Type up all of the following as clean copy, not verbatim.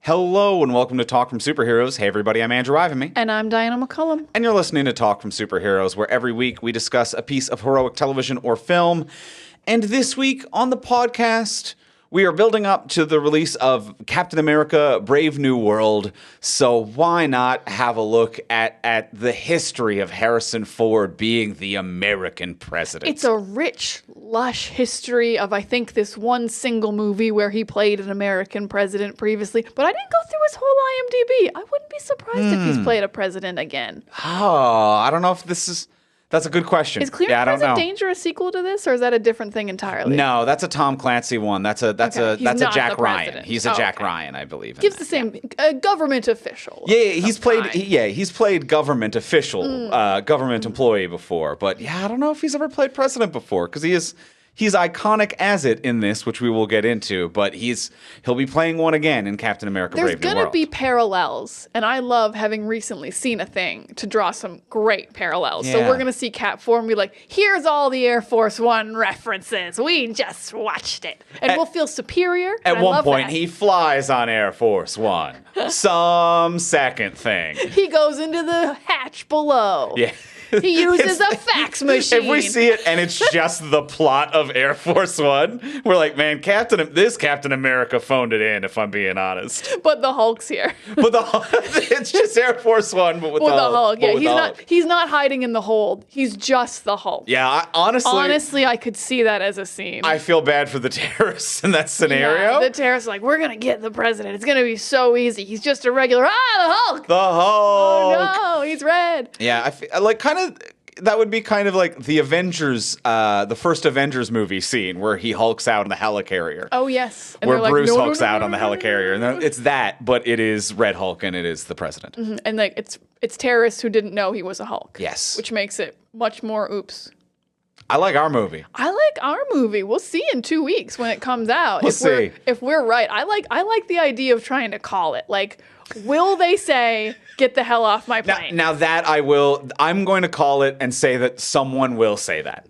Hello and welcome to Talk from Superheroes. Hey everybody, I'm Andrew Ivanme. And I'm Diana McCullum. And you're listening to Talk from Superheroes, where every week we discuss a piece of heroic television or film. And this week on the podcast, we are building up to the release of Captain America: Brave New World. So why not have a look at the history of Harrison Ford being the American president? It's a rich, lush history of, I think, this one single movie where he played an American president previously. But I didn't go through his whole IMDb. I wouldn't be surprised if he's played a president again. Oh, I don't know if this is... That's a good question. Is Clear and Present Danger a sequel to this, or is that a different thing entirely? No, that's a Tom Clancy one. That's a Jack Ryan. He's a Jack okay. Ryan, I believe. Gives the same government official. Yeah, he's played government official, government employee before. But yeah, I don't know if he's ever played president before because he's iconic as it in this, which we will get into. But he'll be playing one again in Captain America: Brave New World. There's going to be parallels, and I love having recently seen a thing to draw some great parallels. Yeah. So we're going to see Cap 4 and be like, here's all the Air Force One references. We just watched it. And we'll feel superior. At one point, he flies on Air Force One. Some second thing. He goes into the hatch below. Yeah. He uses a fax machine. If we see it and it's just the plot of Air Force One, we're like, man, this Captain America phoned it in, if I'm being honest. But the Hulk's here. But it's just Air Force One, but with the Hulk. Yeah, he's not hiding in the hold. He's just the Hulk. Yeah, honestly, I could see that as a scene. I feel bad for the terrorists in that scenario. Yeah, the terrorists are like, we're gonna get the president. It's gonna be so easy. He's just a regular. The Hulk. The Hulk. Oh no, he's red. Yeah, I feel like that would be kind of like the Avengers, the first Avengers movie scene where he hulks out on the helicarrier. Oh, yes. And where Bruce hulks out on the helicarrier. And it's that, but it is Red Hulk and it is the president. Mm-hmm. And like it's terrorists who didn't know he was a Hulk. Yes. Which makes it much more oops. I like our movie. I like our movie. We'll see in 2 weeks when it comes out. We'll see. If we're right. I like the idea of trying to call it. Like, will they say, get the hell off my plane? Now that I will, I'm going to call it and say that someone will say that.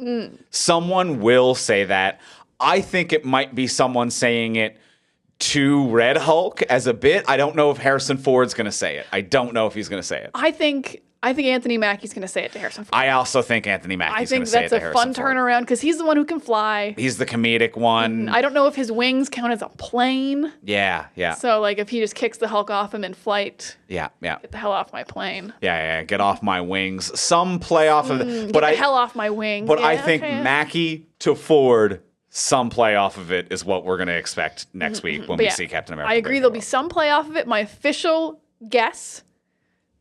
Someone will say that. I think it might be someone saying it to Red Hulk as a bit. I don't know if Harrison Ford's going to say it. I don't know if he's going to say it. I think Anthony Mackie's going to say it to Harrison Ford. I also think Anthony Mackie's going to say it to Harrison Ford. I think that's a fun turnaround because he's the one who can fly. He's the comedic one. I don't know if his wings count as a plane. Yeah. So, like, if he just kicks the Hulk off him in flight. Yeah. Get the hell off my plane. Yeah. Get off my wings. Some play off of it. Get the hell off my wings. But I think Mackie to Ford, some play off of it is what we're going to expect next week when we see Captain America. I agree there'll be some play off of it. My official guess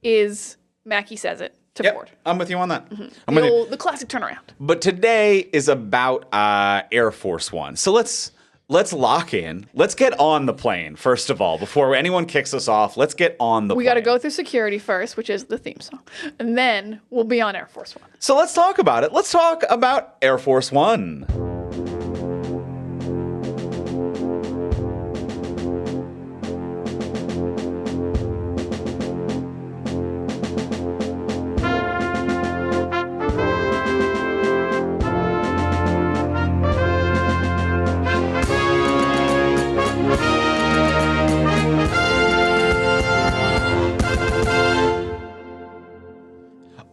is Mackie says it to Ford. I'm with you on that. The classic turnaround. But today is about Air Force One. So let's lock in. Let's get on the plane, first of all. Before anyone kicks us off, let's get on the plane. We got to go through security first, which is the theme song. And then we'll be on Air Force One. So let's talk about it. Let's talk about Air Force One.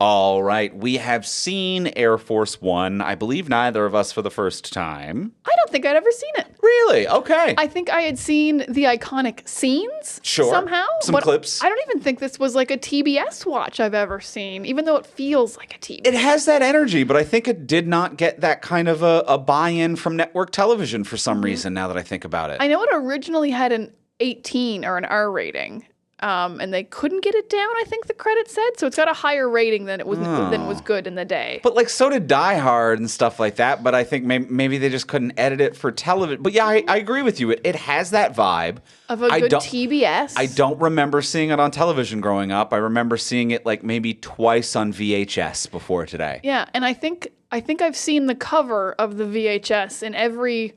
All right, we have seen Air Force One. I believe neither of us for the first time. I don't think I'd ever seen it. Really? Okay. I think I had seen the iconic scenes somehow. Some clips. I don't even think this was like a TBS watch I've ever seen, even though it feels like a TBS. It has that energy, but I think it did not get that kind of a buy-in from network television for some reason, now that I think about it. I know it originally had an 18 or an R rating. And they couldn't get it down, I think the credit said. So it's got a higher rating than was good in the day. But like so did Die Hard and stuff like that. But I think maybe they just couldn't edit it for television. But yeah, I agree with you. It has that vibe of a good TBS. I don't remember seeing it on television growing up. I remember seeing it like maybe twice on VHS before today. Yeah, and I think I've seen the cover of the VHS in every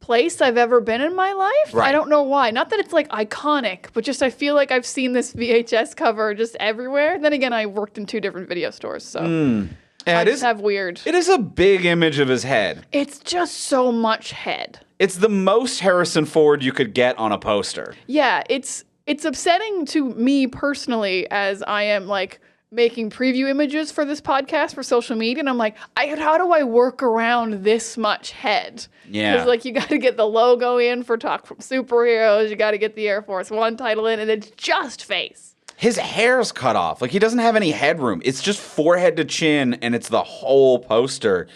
place I've ever been in my life. Right. I don't know why. Not that it's like iconic, but just I feel like I've seen this VHS cover just everywhere. Then again, I worked in 2 different video stores, so. Yeah, I it just is. have weird. It is a big image of his head. It's just so much head. It's the most Harrison Ford you could get on a poster. Yeah, it's upsetting to me personally as I am like making preview images for this podcast for social media, and I'm like, how do I work around this much head? Yeah. Because like you got to get the logo in for Talk from Superheroes, you got to get the Air Force One title in, and it's just face. His hair's cut off. Like, he doesn't have any headroom. It's just forehead to chin, and it's the whole poster.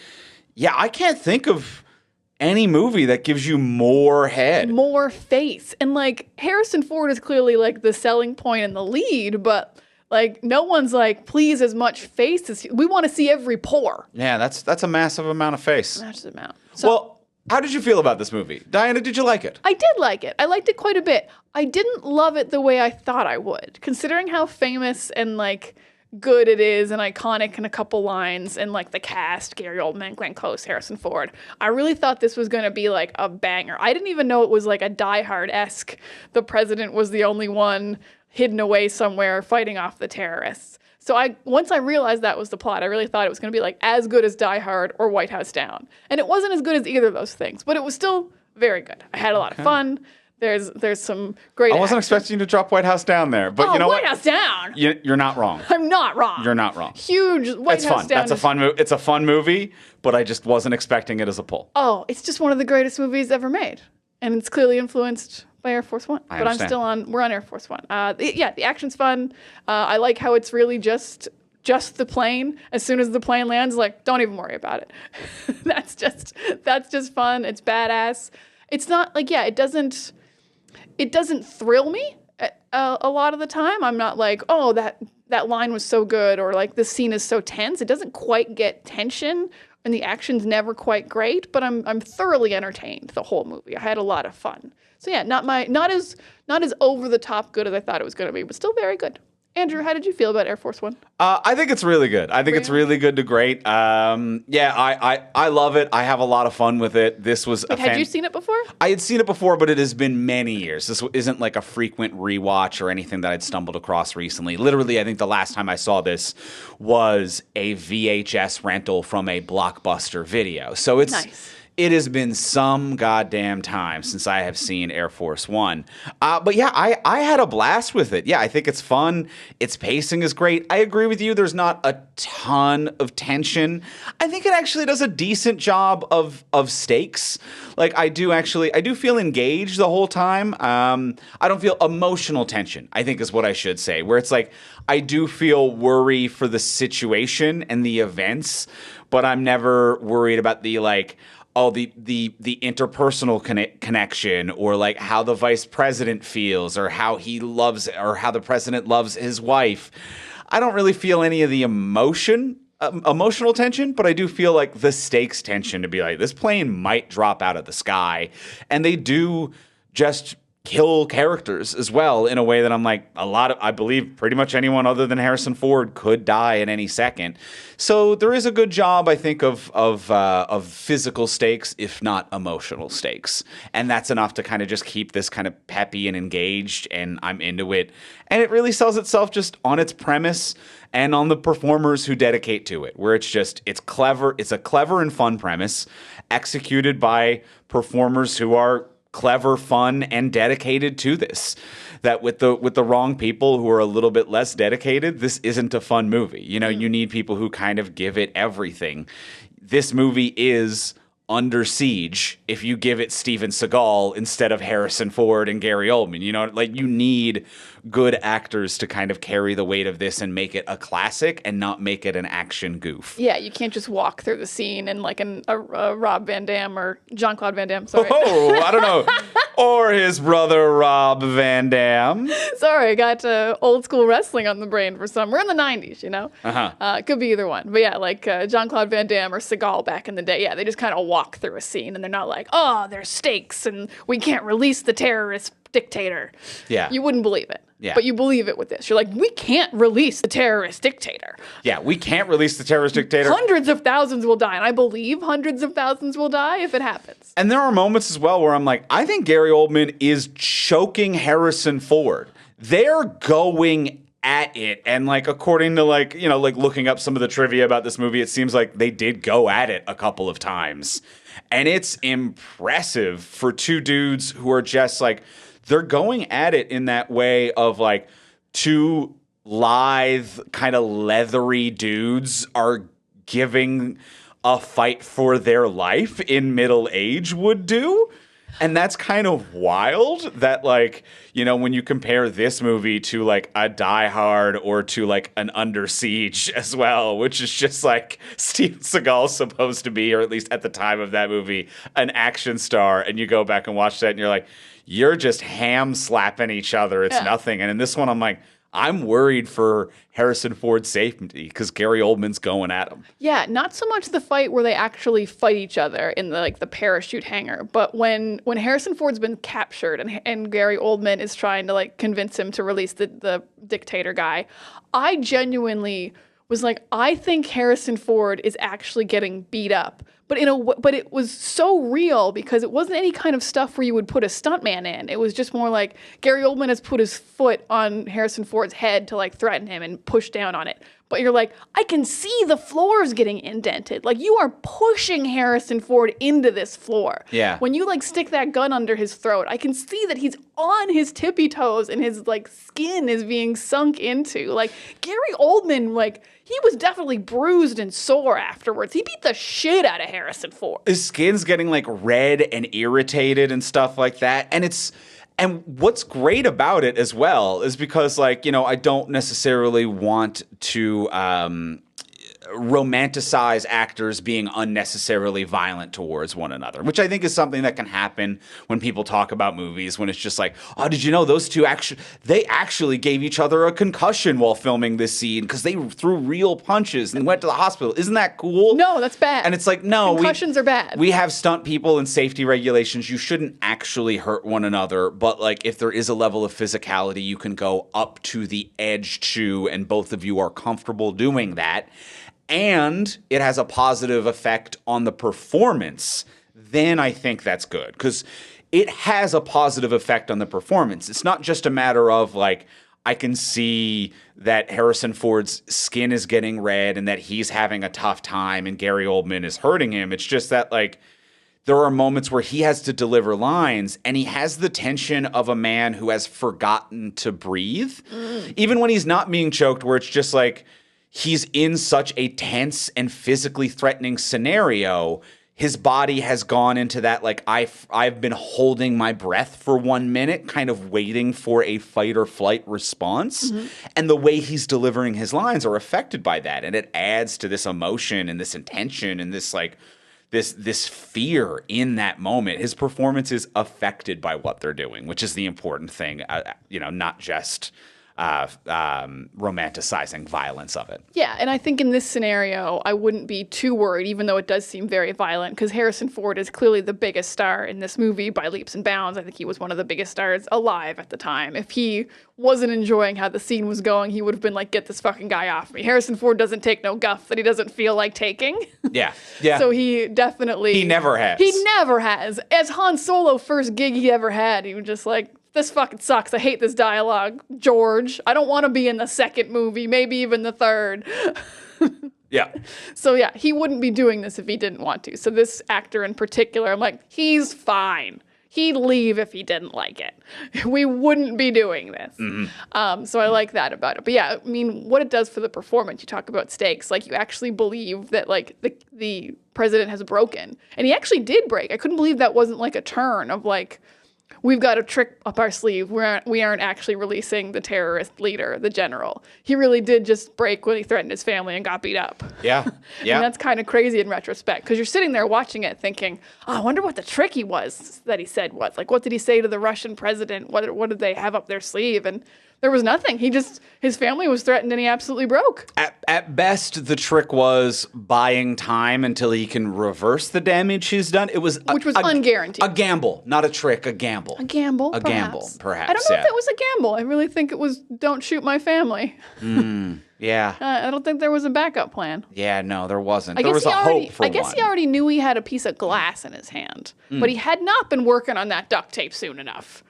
Yeah, I can't think of any movie that gives you more head. More face. And like Harrison Ford is clearly like the selling point and the lead, but like no one's like, please as much face as we want to see every pore. Yeah, that's a massive amount of face. That's the amount. So Well, how did you feel about this movie? Diana, did you like it? I did like it. I liked it quite a bit. I didn't love it the way I thought I would, considering how famous and like good it is and iconic in a couple lines and like the cast, Gary Oldman, Glenn Close, Harrison Ford. I really thought this was going to be like a banger. I didn't even know it was like a Die Hard-esque. The president was the only one hidden away somewhere fighting off the terrorists. So once I realized that was the plot, I really thought it was going to be like as good as Die Hard or White House Down. And it wasn't as good as either of those things, but it was still very good. I had a lot of fun. There's some great I wasn't action. expecting you to drop White House Down there, but you know White what? House Down. You're not wrong. I'm not wrong. You're not wrong. Huge White It's House fun. Down. That's a is- fun movie. It's a fun movie, but I just wasn't expecting it as a pull. Oh, it's just one of the greatest movies ever made, and it's clearly influenced by Air Force One. But understand. we're on Air Force One. The action's fun. I like how it's really just the plane. As soon as the plane lands, like, don't even worry about it. that's just fun. It's badass. It's not like, it doesn't thrill me a lot of the time. I'm not like, oh, that line was so good, or like this scene is so tense. It doesn't quite get tension, and the action's never quite great, but I'm thoroughly entertained the whole movie. I had a lot of fun. So yeah, not as over the top good as I thought it was going to be, but still very good. Andrew, how did you feel about Air Force One? I think it's really good. I think it's really good to great. I love it. I have a lot of fun with it. This was Had you seen it before? I had seen it before, but it has been many years. This isn't like a frequent rewatch or anything that I'd stumbled across recently. Literally, I think the last time I saw this was a VHS rental from a Blockbuster video. So it's Nice. It has been some goddamn time since I have seen Air Force One. But yeah, I had a blast with it. Yeah, I think it's fun. Its pacing is great. I agree with you. There's not a ton of tension. I think it actually does a decent job of stakes. Like I do feel engaged the whole time. I don't feel emotional tension, I think is what I should say, where it's like I do feel worry for the situation and the events, but I'm never worried about the like, the interpersonal connection, or like how the vice president feels, or how he loves, or how the president loves his wife. I don't really feel any of the emotional tension, but I do feel like the stakes tension to be like, this plane might drop out of the sky. And they do just kill characters as well in a way that I'm like, I believe pretty much anyone other than Harrison Ford could die at any second. So there is a good job, I think, of physical stakes, if not emotional stakes. And that's enough to kind of just keep this kind of peppy and engaged, and I'm into it. And it really sells itself just on its premise and on the performers who dedicate to it, where it's clever. It's a clever and fun premise executed by performers who are clever, fun, and dedicated to this. That with the wrong people who are a little bit less dedicated, this isn't a fun movie. You know, you need people who kind of give it everything. This movie is Under Siege if you give it Steven Seagal instead of Harrison Ford and Gary Oldman. You know, like you need good actors to kind of carry the weight of this and make it a classic and not make it an action goof. Yeah, you can't just walk through the scene in like a Rob Van Dam or Jean-Claude Van Damme. Sorry. Oh, I don't know. Or his brother Rob Van Dam. Sorry, I got old school wrestling on the brain for some. We're in the 90s, you know? It could be either one. But yeah, like Jean-Claude Van Damme or Seagal back in the day. Yeah, they just kind of walk through a scene and they're not like, oh, there's stakes and we can't release the terrorist dictator. Yeah. You wouldn't believe it. Yeah. But you believe it with this. You're like, we can't release the terrorist dictator. Yeah, we can't release the terrorist dictator. Hundreds of thousands will die. And I believe hundreds of thousands will die if it happens. And there are moments as well where I'm like, I think Gary Oldman is choking Harrison Ford. They're going at it. And like, according to like, you know, like looking up some of the trivia about this movie, it seems like they did go at it a couple of times. And it's impressive for two dudes who are just like, they're going at it in that way of like two lithe, kind of leathery dudes are giving a fight for their life in middle age would do. And that's kind of wild that, like, you know, when you compare this movie to like a Die Hard or to like an Under Siege as well, which is just like Steven Seagal's supposed to be, or at least at the time of that movie, an action star. And you go back and watch that and you're like, you're just ham slapping each other. It's nothing. And in this one, I'm like, I'm worried for Harrison Ford's safety because Gary Oldman's going at him. Yeah, not so much the fight where they actually fight each other in the parachute hangar, but when Harrison Ford's been captured and Gary Oldman is trying to like convince him to release the dictator guy, I genuinely was like, I think Harrison Ford is actually getting beat up. But it was so real because it wasn't any kind of stuff where you would put a stuntman in. It was just more like Gary Oldman has put his foot on Harrison Ford's head to like threaten him and push down on it. But you're like, I can see the floors getting indented. Like you are pushing Harrison Ford into this floor. Yeah. When you like stick that gun under his throat, I can see that he's on his tippy toes and his like skin is being sunk into. Like Gary Oldman, like he was definitely bruised and sore afterwards. He beat the shit out of Harrison Ford. His skin's getting like red and irritated and stuff like that. And what's great about it as well is because, like, you know, I don't necessarily want to romanticize actors being unnecessarily violent towards one another, which I think is something that can happen when people talk about movies, when it's just like, oh, did you know those two actually gave each other a concussion while filming this scene because they threw real punches and went to the hospital. Isn't that cool? No, that's bad. And it's like, no. Concussions are bad. We have stunt people and safety regulations. You shouldn't actually hurt one another. But like if there is a level of physicality, you can go up to the edge too, and both of you are comfortable doing that. And it has a positive effect on the performance, then I think that's good. Because it has a positive effect on the performance. It's not just a matter of like, I can see that Harrison Ford's skin is getting red and that he's having a tough time and Gary Oldman is hurting him. It's just that like there are moments where he has to deliver lines and he has the tension of a man who has forgotten to breathe. Even when he's not being choked, where it's just like, he's in such a tense and physically threatening scenario, his body has gone into that, like, I've been holding my breath for 1 minute, kind of waiting for a fight or flight response. Mm-hmm. And the way he's delivering his lines are affected by that. And it adds to this emotion and this intention and this, like, this fear in that moment. His performance is affected by what they're doing, which is the important thing, not just romanticizing violence of it. Yeah, and I think in this scenario, I wouldn't be too worried, even though it does seem very violent, because Harrison Ford is clearly the biggest star in this movie by leaps and bounds. I think he was one of the biggest stars alive at the time. If he wasn't enjoying how the scene was going, he would have been like, get this fucking guy off me. Harrison Ford doesn't take no guff that he doesn't feel like taking. Yeah. So he definitely... He never has. He never has. As Han Solo first gig he ever had, he was just like, this fucking sucks. I hate this dialogue, George. I don't want to be in the second movie, maybe even the third. Yeah. So yeah, he wouldn't be doing this if he didn't want to. So this actor in particular, I'm like, he's fine. He'd leave if he didn't like it. We wouldn't be doing this. Mm-hmm. So I like that about it. But yeah, I mean, what it does for the performance, you talk about stakes. Like, you actually believe that, like, the president has broken. And he actually did break. I couldn't believe that wasn't, like, a turn of, like, we've got a trick up our sleeve. We aren't actually releasing the terrorist leader, the general. He really did just break when he threatened his family and got beat up. Yeah, yeah. And that's kind of crazy in retrospect, because you're sitting there watching it thinking, oh, I wonder what the trick he was that he said was. Like, what did he say to the Russian president? What did they have up their sleeve? And there was nothing. His family was threatened and he absolutely broke. At best, the trick was buying time until he can reverse the damage he's done. It was which was unguaranteed. A gamble, not a trick, a gamble. A gamble, a perhaps. Gamble, perhaps. I don't know if it was a gamble. I really think it was don't shoot my family. Yeah. I don't think there was a backup plan. Yeah, no, there wasn't. There was a hope for one. I guess he already knew he had a piece of glass in his hand, but he had not been working on that duct tape soon enough.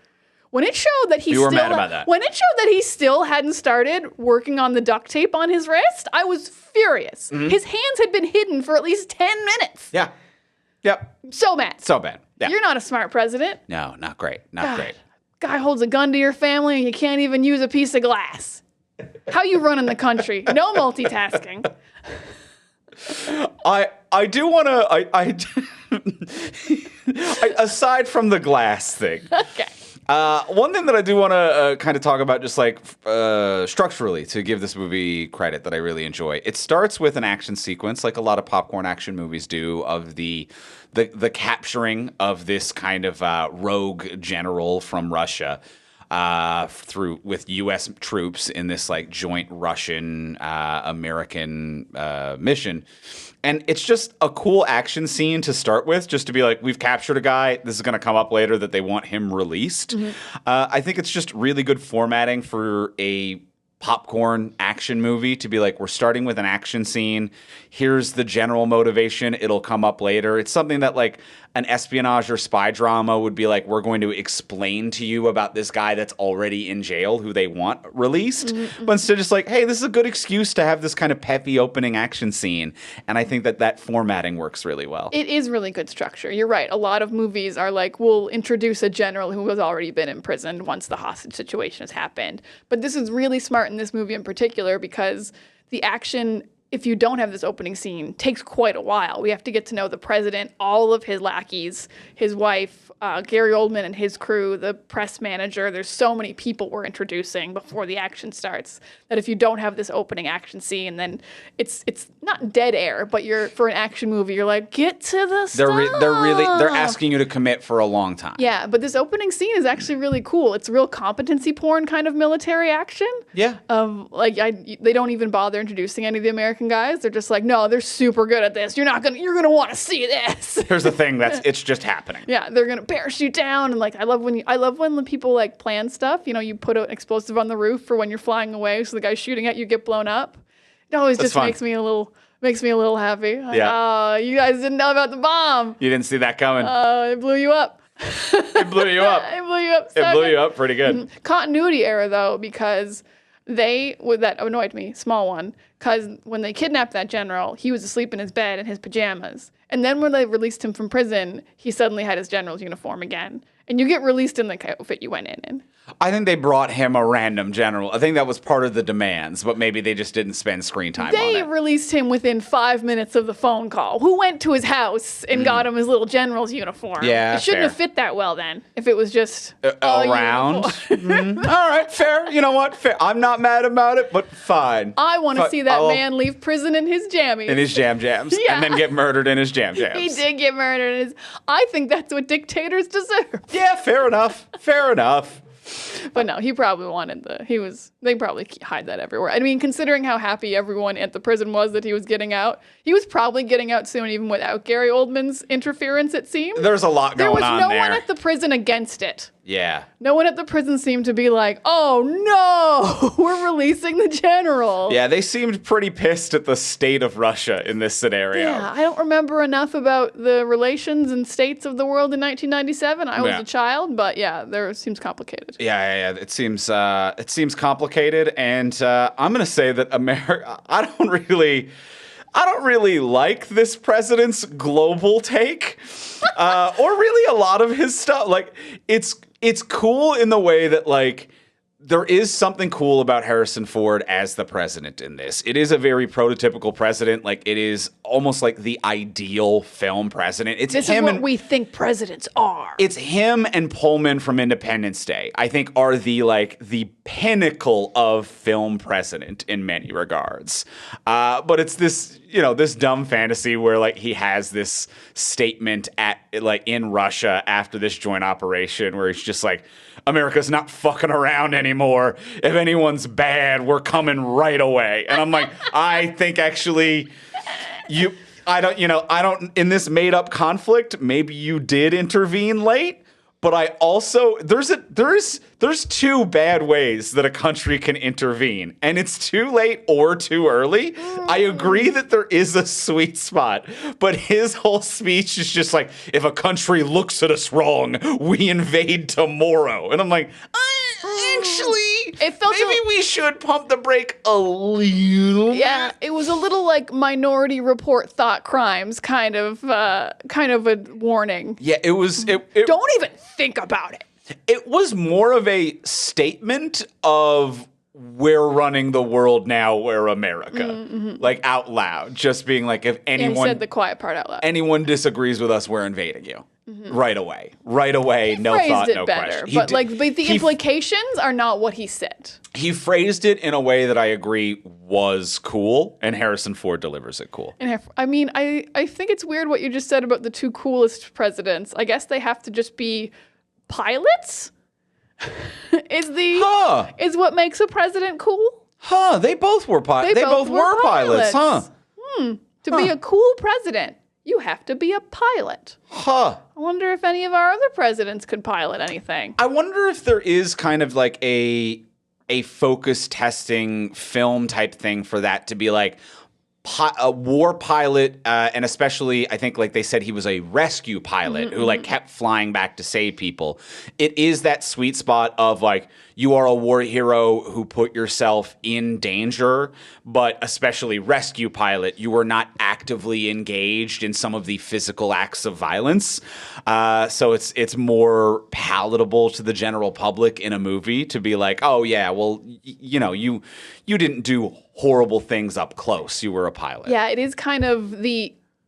When it showed that he You were mad about that. When it showed that he still hadn't started working on the duct tape on his wrist, I was furious. His hands had been hidden for at least 10 minutes. Yeah. Yep. So mad. So bad. Yeah. You're not a smart president. No, not great. Not great. Guy holds a gun to your family and you can't even use a piece of glass. How you running the country? No multitasking. I do want to. Aside from the glass thing, Okay. one thing that I do want to kind of talk about, just like structurally, to give this movie credit that I really enjoy. It starts with an action sequence, like a lot of popcorn action movies do, of the capturing of this kind of rogue general from Russia. With U.S. troops in this like joint Russian American mission, and it's just a cool action scene to start with, just to be like, we've captured a guy. This is going to come up later that they want him released. I think it's just really good formatting for a popcorn action movie to be like, we're starting with an action scene. Here's the general motivation. It'll come up later. It's something that like an espionage or spy drama would be like, we're going to explain to you about this guy that's already in jail who they want released. But instead just like, hey, this is a good excuse to have this kind of peppy opening action scene. And I think that formatting works really well. It is really good structure. You're right. A lot of movies are like, we'll introduce a general who has already been imprisoned once the hostage situation has happened. But this is really smart in this movie in particular because the action, if you don't have this opening scene, takes quite a while. We have to get to know the president, all of his lackeys, his wife, Gary Oldman and his crew, the press manager. There's so many people we're introducing before the action starts that if you don't have this opening action scene, then it's not dead air, but for an action movie, you're like, get to the stuff. They're asking you to commit for a long time. Yeah, but this opening scene is actually really cool. It's real competency porn kind of military action. Yeah. They don't even bother introducing any of the American guys. They're just like, no, they're super good at this. You're gonna want to see this. Here's the thing, it's just happening. Yeah, they're gonna parachute down, and like I love when the people like plan stuff. You know, you put an explosive on the roof for when you're flying away, so the guy shooting at you get blown up. It always just makes me a little happy. Like, Yeah. oh, you guys didn't know about the bomb. You didn't see that coming. It blew you up. It blew you up. It blew you up. It blew you up pretty good. Continuity error though, because that annoyed me, small one, because when they kidnapped that general, he was asleep in his bed in his pajamas. And then when they released him from prison, he suddenly had his general's uniform again. And you get released in the outfit you went in. I think they brought him a random general. I think that was part of the demands, but maybe they just didn't spend screen time on They it. released him within 5 minutes of the phone call. Who went to his house and got him his little general's uniform? Yeah, it shouldn't fair. have fit that well then, if it was just Around. All right, fair. You know what? Fair. I'm not mad about it, but fine. I want to see that I'll- man leave prison in his jammies. in his jams, Yeah. and then get murdered in his jams. He did get murdered. I think that's what dictators deserve. Yeah, fair enough. Fair enough. But no, he probably wanted they probably hide that everywhere. I mean, considering how happy everyone at the prison was that he was getting out, he was probably getting out soon even without Gary Oldman's interference, it seemed. There's a lot There going was on no there. one at the prison against it. Yeah. No one at the prison seemed to be like, oh no, we're releasing the general. Yeah, they seemed pretty pissed at the state of Russia in this scenario. Yeah, I don't remember enough about the relations and states of the world in 1997. I was Yeah. a child, but yeah, it seems complicated. Yeah. It seems complicated, and I'm gonna say that America. I don't really like this president's global take, or really a lot of his stuff. Like it's cool in the way that like. There is something cool about Harrison Ford as the president in this. It is a very prototypical president. Like, it is almost like the ideal film president. It's This him is what and we think presidents are. it's him and Pullman from Independence Day, I think, are the pinnacle of film president in many regards. But it's this dumb fantasy where like he has this statement in Russia after this joint operation where he's just like, America's not fucking around anymore. If anyone's bad, we're coming right away. And I'm like, I think actually I don't, in this made up conflict, maybe you did intervene late, But I also there's two bad ways that a country can intervene, and it's too late or too early. I agree that there is a sweet spot, but his whole speech is just like, if a country looks at us wrong, we invade tomorrow. And I'm like, actually, It felt maybe we should pump the brake a little. Yeah, it was a little like Minority Report thought crimes kind of a warning. Yeah, it was. It Don't even think about it. It was more of a statement of we're running the world now, we're America. Like out loud, just being like, if And he anyone said the quiet part out loud. anyone disagrees with us, we're invading you. Right away. Right away. No Phrased thought, it no better, question. but the implications are not what he said. He phrased it in a way that I agree was cool, and Harrison Ford delivers it cool. And I mean, I think it's weird what you just said about the two coolest presidents. I guess they have to just be pilots. Is what makes a president cool? They both were pilots. They both were pilots, huh? To be a cool president, you have to be a pilot. Huh. I wonder if any of our other presidents could pilot anything. I wonder if there is kind of like a focus testing film type thing for that to be like a war pilot, and especially I think like they said he was a rescue pilot who like kept flying back to save people. It is that sweet spot of like, you are a war hero who put yourself in danger, but especially rescue pilot, you were not actively engaged in some of the physical acts of violence. So it's more palatable to the general public in a movie to be like, oh yeah, well, you didn't do horrible things up close. You were a pilot. Yeah, it is kind of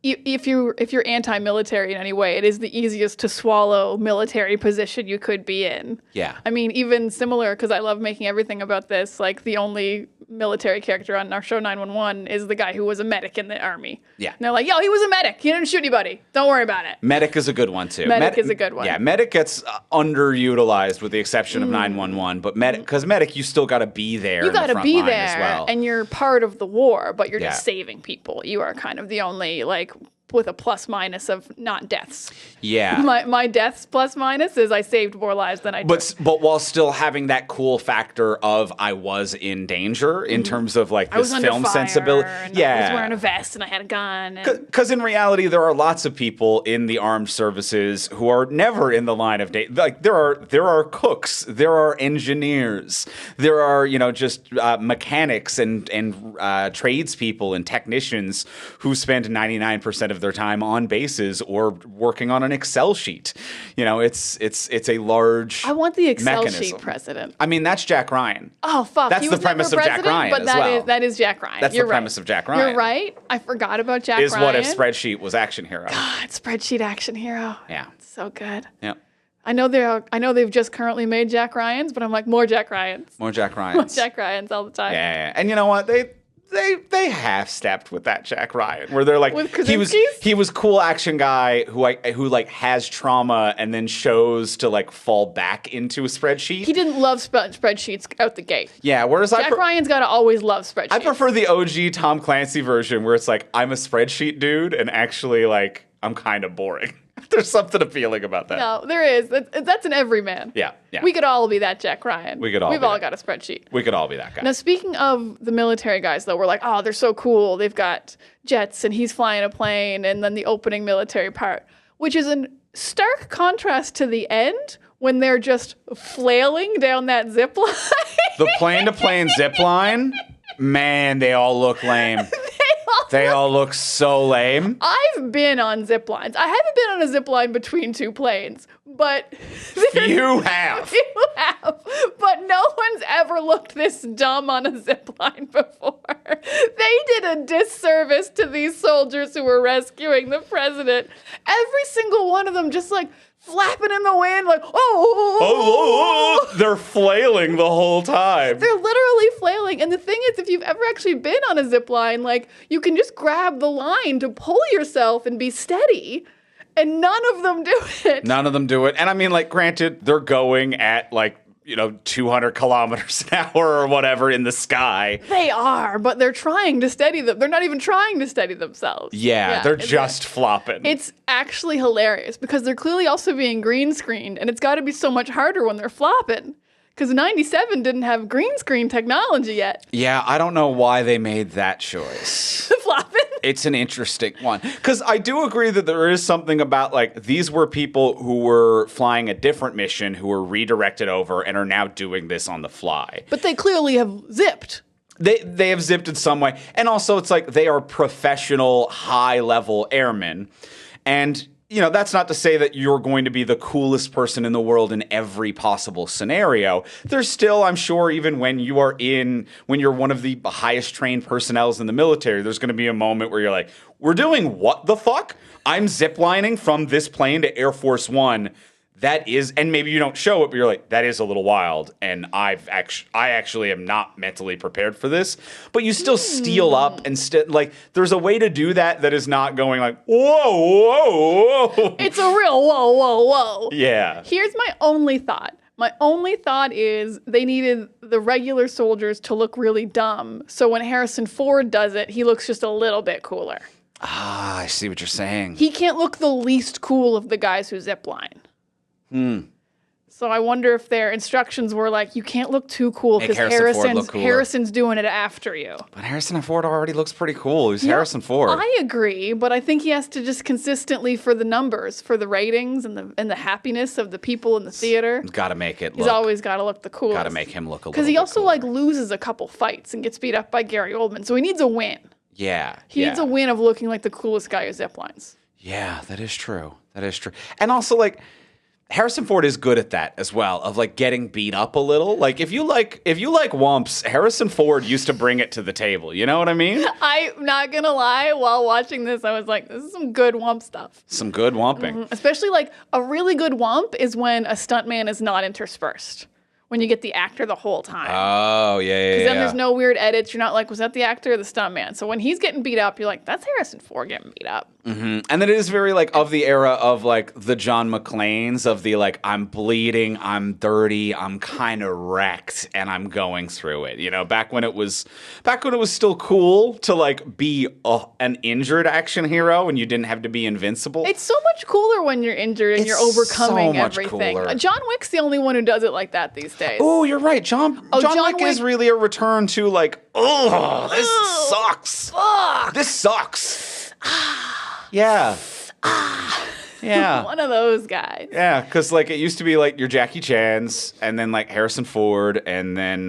if you're anti-military in any way, it is the easiest to swallow military position you could be in. Yeah. I mean, even similar, because I love making everything about this, like the only military character on our show 911 is the guy who was a medic in the army. Yeah. And they're like, yo, he was a medic. He didn't shoot anybody. Don't worry about it. Medic is a good one too. Medic is a good one. Yeah, medic gets underutilized with the exception of 911, but because medic, you still got to be there. You got to be there, as well. and you're part of the war, but you're Yeah. just saving people. You are kind of the only, like, with a plus minus of not deaths. Yeah. My deaths plus minus is I saved more lives than I took. But while still having that cool factor of I was in danger in terms of like I was this under film fire, sensibility. and Yeah. I was wearing a vest and I had a gun. And Because in reality, there are lots of people in the armed services who are never in the line of day. Like there are cooks, there are engineers, there are just mechanics and tradespeople and technicians who spend 99% of their time on bases or working on an Excel sheet. It's a large. I want the Excel mechanism. sheet president. I mean, that's Jack Ryan. Oh fuck! That's he the was premise never of Jack president, Ryan but as that well. is that is Jack Ryan. That's You're the right. premise of Jack Ryan. You're right. I forgot about Jack Is Ryan. what if Spreadsheet was Action Hero? God, Spreadsheet Action Hero. Yeah. So good. Yeah. I know they've just currently made Jack Ryans, but I'm like, more Jack Ryans. More Jack More Ryans. Jack Ryans all the time. Yeah. And you know what? They half stepped with that Jack Ryan, where they're like, With he was cool action guy who like has trauma and then chose to like fall back into a spreadsheet. He didn't love spreadsheets out the gate. Yeah, whereas Jack Ryan's got to always love spreadsheets. I prefer the OG Tom Clancy version where it's like I'm a spreadsheet dude and actually like I'm kind of boring. There's something appealing about that. No, there is. That's an everyman. Yeah. We could all be that Jack Ryan. We could all We've be all that. got a spreadsheet. We could all be that guy. Now, speaking of the military guys, though, we're like, oh, they're so cool. They've got jets and he's flying a plane, and then the opening military part, which is in stark contrast to the end when they're just flailing down that zip line. The plane-to-plane zip line, man, they all look lame. They all look so lame. I've been on zip lines. I haven't been on a zip line between two planes, but You have. you have. But no one's ever looked this dumb on a zip line before. They did a disservice to these soldiers who were rescuing the president. Every single one of them just like flapping in the wind, like, oh. They're flailing the whole time. They're literally flailing. And the thing is, if you've ever actually been on a zip line, like, you can just grab the line to pull yourself and be steady. And none of them do it. None of them do it. And I mean, like, granted, they're going at like 200 kilometers an hour or whatever in the sky. They are, but they're trying to steady them. They're not even trying to steady themselves. Yeah, they're just flopping. It's actually hilarious because they're clearly also being green screened, and it's got to be so much harder when they're flopping. Because 97 didn't have green screen technology yet. Yeah, I don't know why they made that choice. Flopping? It's an interesting one. Because I do agree that there is something about, like, these were people who were flying a different mission who were redirected over and are now doing this on the fly. But they clearly have zipped. They have zipped in some way. And also, it's like they are professional, high-level airmen. And that's not to say that you're going to be the coolest person in the world in every possible scenario. There's still, I'm sure, even when you're one of the highest trained personnels in the military, there's going to be a moment where you're like, we're doing what the fuck? I'm ziplining from this plane to Air Force One. That is, and maybe you don't show it, but you're like, that is a little wild, and I actually am not mentally prepared for this. But you still steel up and there's a way to do that is not going like, whoa, whoa. It's a real whoa, whoa, whoa. Yeah. Here's my only thought. My only thought is they needed the regular soldiers to look really dumb. So when Harrison Ford does it, he looks just a little bit cooler. Ah, I see what you're saying. He can't look the least cool of the guys who zipline. So I wonder if their instructions were like, you can't look too cool because Harrison's doing it after you. But Harrison Ford already looks pretty cool. He's Harrison Ford. I agree, but I think he has to just consistently, for the numbers, for the ratings and the happiness of the people in the theater. He's got to make it. He's always got to look the coolest. Got to make him look a little. Because he also cooler. loses a couple fights and gets beat up by Gary Oldman, so he needs a win. Yeah, he needs a win of looking like the coolest guy who ziplines. Yeah, that is true. And also Harrison Ford is good at that as well, of getting beat up a little. Like if you like wumps, Harrison Ford used to bring it to the table. You know what I mean? I'm not gonna lie, while watching this, I was like, this is some good wump stuff. Some good wumping. Mm-hmm. Especially a really good wump is when a stuntman is not interspersed. When you get the actor the whole time. Oh, yeah. Because then there's no weird edits. You're not like, was that the actor or the stuntman? So when he's getting beat up, you're like, that's Harrison Ford getting beat up. Mm-hmm. And then it is very of the era of the John McClanes of the I'm bleeding, I'm dirty, I'm kind of wrecked, and I'm going through it. Back when it was still cool to be an injured action hero and you didn't have to be invincible. It's so much cooler when you're injured and you're overcoming so much everything. Cooler. John Wick's the only one who does it like that these days. Oh, you're right. John Wick is really a return to this sucks. Fuck. This sucks. Yeah. Yeah. One of those guys. Yeah, because it used to be your Jackie Chan's and then Harrison Ford and then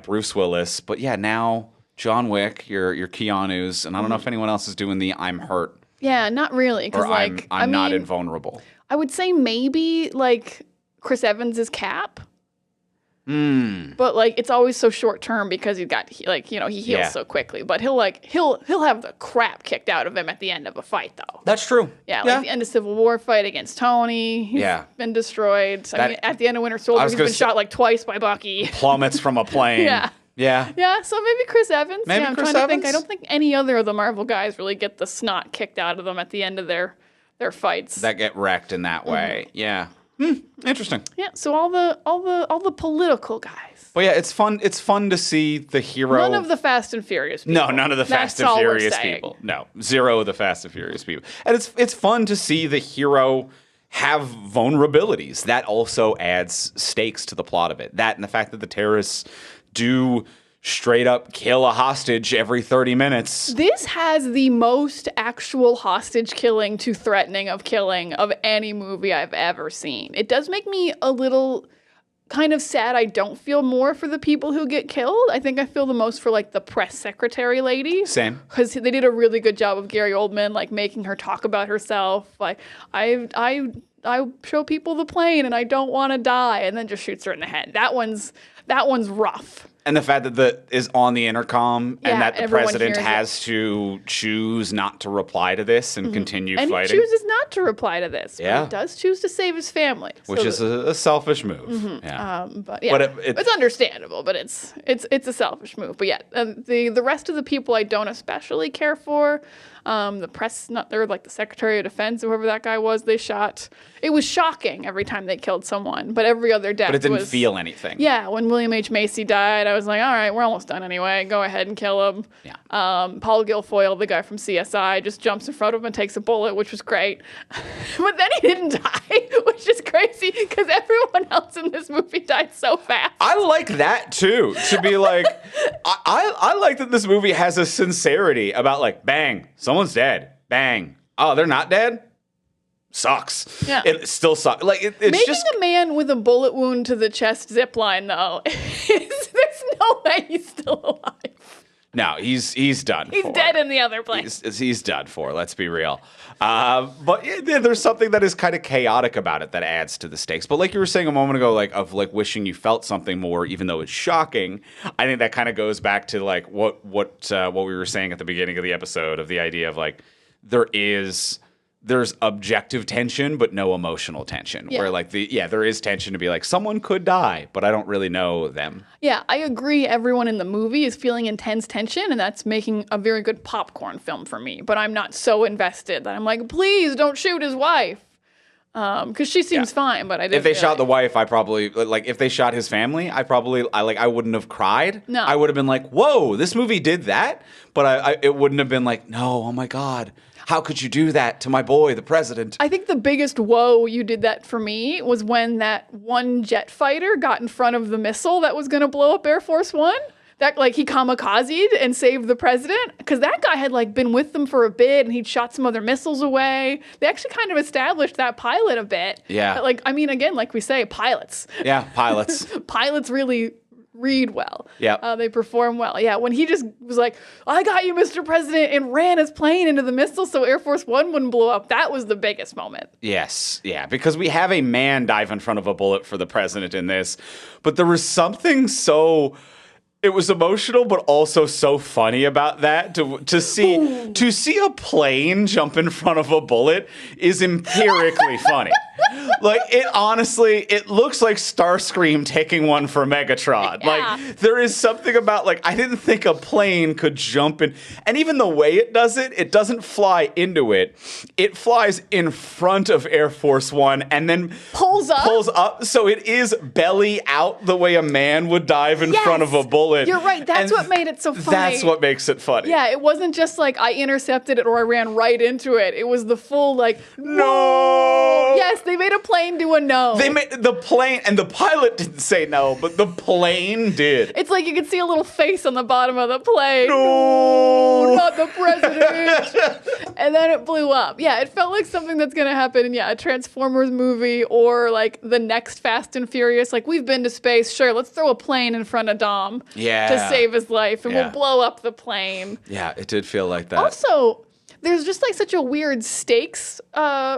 Bruce Willis. But yeah, now John Wick, your Keanu's, and I don't know if anyone else is doing the I'm hurt. Yeah, not really. Or I'm not invulnerable. I would say maybe Chris Evans is Cap. But it's always so short term because he heals so quickly. But he'll have the crap kicked out of him at the end of a fight though. That's true. Yeah, the end of Civil War fight against Tony. He's been destroyed. At the end of Winter Soldier, he's been shot twice by Bucky. Plummets from a plane. Yeah. Yeah, so maybe Chris Evans. I'm trying to think. I don't think any other of the Marvel guys really get the snot kicked out of them at the end of their fights. That get wrecked in that way. Yeah. Interesting. Yeah, so all the political guys. Well, yeah, it's fun to see the hero. None of the Fast and Furious people. No, none of the Fast and Furious people. No, zero of the Fast and Furious people. And it's fun to see the hero have vulnerabilities. That also adds stakes to the plot of it. That and the fact that the terrorists do straight up kill a hostage every 30 minutes. This has the most actual hostage killing to threatening of killing of any movie I've ever seen. It does make me a little kind of sad. I don't feel more for the people who get killed. I think I feel the most for the press secretary lady. Same. Because they did a really good job of Gary Oldman, making her talk about herself. I show people the plane and I don't want to die, and then just shoots her in the head. That one's rough. And the fact that the is on the intercom Yeah, and that the everyone president hears has to choose not to reply to this and continue And fighting. he chooses not to reply to this. Yeah. But he does choose to save his family. Which is a selfish move. Yeah. But yeah, But it's understandable, but it's a selfish move. But yeah, the rest of the people I don't especially care for. The press, not there, like the Secretary of Defense, whoever that guy was, they shot. It was shocking every time they killed someone, but every other death But it didn't was, feel anything. Yeah, when William H. Macy died, I was like, all right, we're almost done anyway. Go ahead and kill him. Yeah. Paul Guilfoyle, the guy from CSI, just jumps in front of him and takes a bullet, which was great. But then he didn't die, which is crazy because everyone else in this movie died so fast. I like that too. To be like, I like that this movie has a sincerity about like, bang, someone's dead. Bang. Oh, they're not dead? Sucks. Yeah. It still sucks. Like it's Making just a man with a bullet wound to the chest zip line, though, there's no way he's still alive. no, he's done. He's dead in the other place. He's done for. Let's be real. But yeah, there's something that is kind of chaotic about it that adds to the stakes. But like you were saying a moment ago, like of like wishing you felt something more, even though it's shocking. I think that kind of goes back to like what we were saying at the beginning of the episode of the idea of like there's objective tension, but no emotional tension. Yeah. Where like there is tension to be like someone could die, but I don't really know them. Yeah, I agree. Everyone in the movie is feeling intense tension, and that's making a very good popcorn film for me. But I'm not so invested that I'm like, please don't shoot his wife. Because she seems fine, but I didn't. If they shot really. the wife, I probably like. If they shot his family, I wouldn't have cried. No. I would have been like, "Whoa, this movie did that," but it wouldn't have been like, "No, oh my god, how could you do that to my boy, the president?" I think the biggest whoa you did that for me was when that one jet fighter got in front of the missile that was going to blow up Air Force One. That like he kamikazed and saved the president because that guy had like been with them for a bit and he'd shot some other missiles away. They actually kind of established that pilot a bit. Yeah. Like I mean, again, like we say, pilots. Yeah, pilots. Pilots really read well. Yeah. They perform well. Yeah. When he just was like, "I got you, Mr. President," and ran his plane into the missile so Air Force One wouldn't blow up. That was the biggest moment. Yes, yeah, because we have a man dive in front of a bullet for the president in this, but there was something so. It was emotional, but also so funny about that to see a plane jump in front of a bullet is empirically funny. Like it looks like Starscream taking one for Megatron. Yeah. Like there is something about like I didn't think a plane could jump in, and even the way it doesn't fly into it. It flies in front of Air Force One and then Pulls up. so it is belly out the way a man would dive in Yes. front of a bullet. You're right. That's And what made it so funny. That's what makes it funny. Yeah, it wasn't just like I intercepted it or I ran right into it. It was the full like No. Yes, they made a plane do a no. They made the plane, and the pilot didn't say no, but the plane did. It's like you could see a little face on the bottom of the plane. No. Not the president. And then it blew up. Yeah, it felt like something that's going to happen in, a Transformers movie or like the next Fast and Furious. Like, we've been to space. Sure, let's throw a plane in front of Dom to save his life, and we'll blow up the plane. Yeah, it did feel like that. Also, there's just like such a weird stakes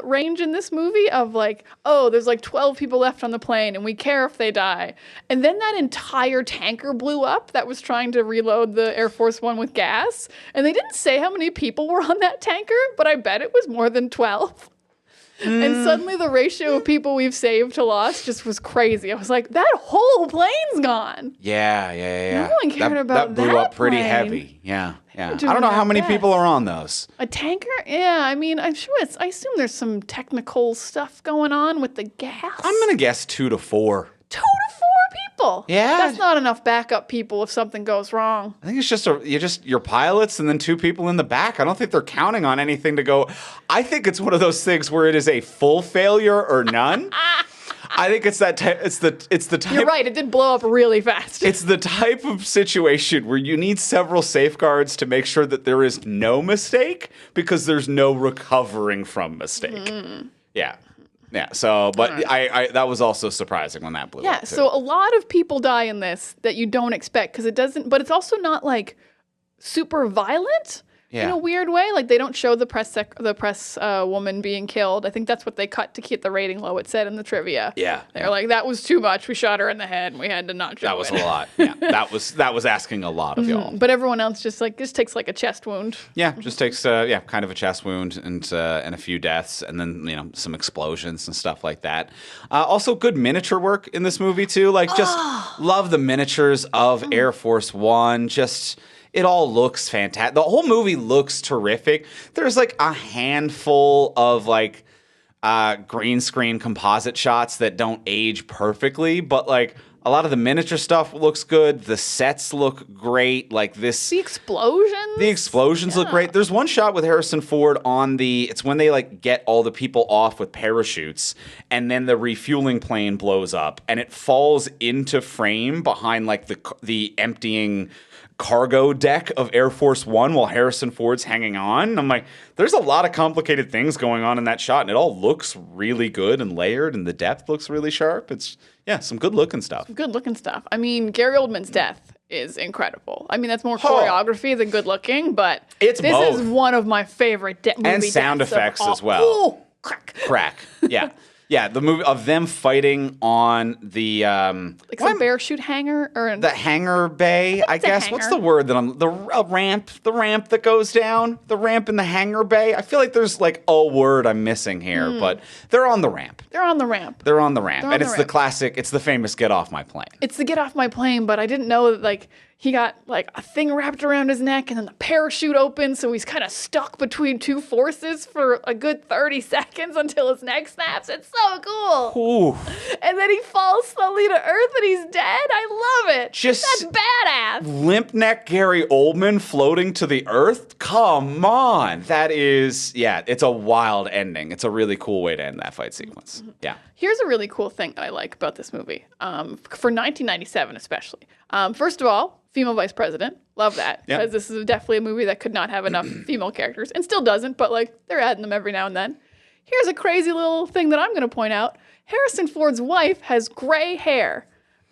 range in this movie of like, oh, there's like 12 people left on the plane and we care if they die. And then that entire tanker blew up that was trying to reload the Air Force One with gas. And they didn't say how many people were on that tanker, but I bet it was more than 12. And suddenly the ratio of people we've saved to lost just was crazy. I was like, that whole plane's gone. Yeah. No one cared about that blew up pretty plane. heavy. Yeah. I doing don't know how their many best. people are on those. A tanker? Yeah, I mean, I'm sure I assume there's some technical stuff going on with the gas. I'm gonna guess 2 to 4. 2 to 4 people. Yeah. That's not enough backup people if something goes wrong. I think it's just your pilots and then 2 people in the back. I don't think they're counting on anything to go. I think it's one of those things where it is a full failure or none. I think it's that it's the type. You're right, it did blow up really fast. It's the type of situation where you need several safeguards to make sure that there is no mistake because there's no recovering from mistake. Yeah. So, but I that was also surprising when that blew up. Yeah, too. so a lot of people die in this that you don't expect because it doesn't, but it's also not like super violent. in a weird way. Like, they don't show the press woman being killed. I think that's what they cut to keep the rating low. It said in the trivia. Yeah. They're like, that was too much. We shot her in the head and we had to not show That was it. a lot. Yeah, that was asking a lot of y'all. But everyone else just takes like a chest wound. Yeah, just takes kind of a chest wound and a few deaths, and then some explosions and stuff like that. Also, good miniature work in this movie too. Like, just love the miniatures of Air Force One. Just it all looks fantastic. The whole movie looks terrific. There's like a handful of like green screen composite shots that don't age perfectly, but like a lot of the miniature stuff looks good. The sets look great. Like this. The explosions look great. There's one shot with Harrison Ford it's when they like get all the people off with parachutes, and then the refueling plane blows up and it falls into frame behind like the emptying cargo deck of Air Force One while Harrison Ford's hanging on. I'm like, there's a lot of complicated things going on in that shot, and it all looks really good and layered, and the depth looks really sharp. It's some good looking stuff. Good looking stuff. I mean, Gary Oldman's death is incredible. I mean, that's more choreography than good looking, but this is one of my favorite movie and sound deaths effects as well. Oh, crack. Yeah. Yeah, the movie of them fighting on the like some parachute hangar or the hangar bay, I guess. What's the word that I'm the ramp that goes down, the ramp in the hangar bay. I feel like there's like a word I'm missing here, but they're on the ramp. They're on the ramp. And it's the classic. It's the famous "Get off my plane." It's the "Get off my plane," but I didn't know that like he got like a thing wrapped around his neck and then the parachute opens, so he's kind of stuck between two forces for a good 30 seconds until his neck snaps. It's so cool. Ooh. And then he falls slowly to earth and he's dead. I love it. That's badass. Limp neck Gary Oldman floating to the earth? Come on. That is, it's a wild ending. It's a really cool way to end that fight sequence. Yeah. Here's a really cool thing that I like about this movie, for 1997 especially. First of all, female vice president. Love that. Because this is definitely a movie that could not have enough female characters, and still doesn't, but like they're adding them every now and then. Here's a crazy little thing that I'm going to point out. Harrison Ford's wife has gray hair,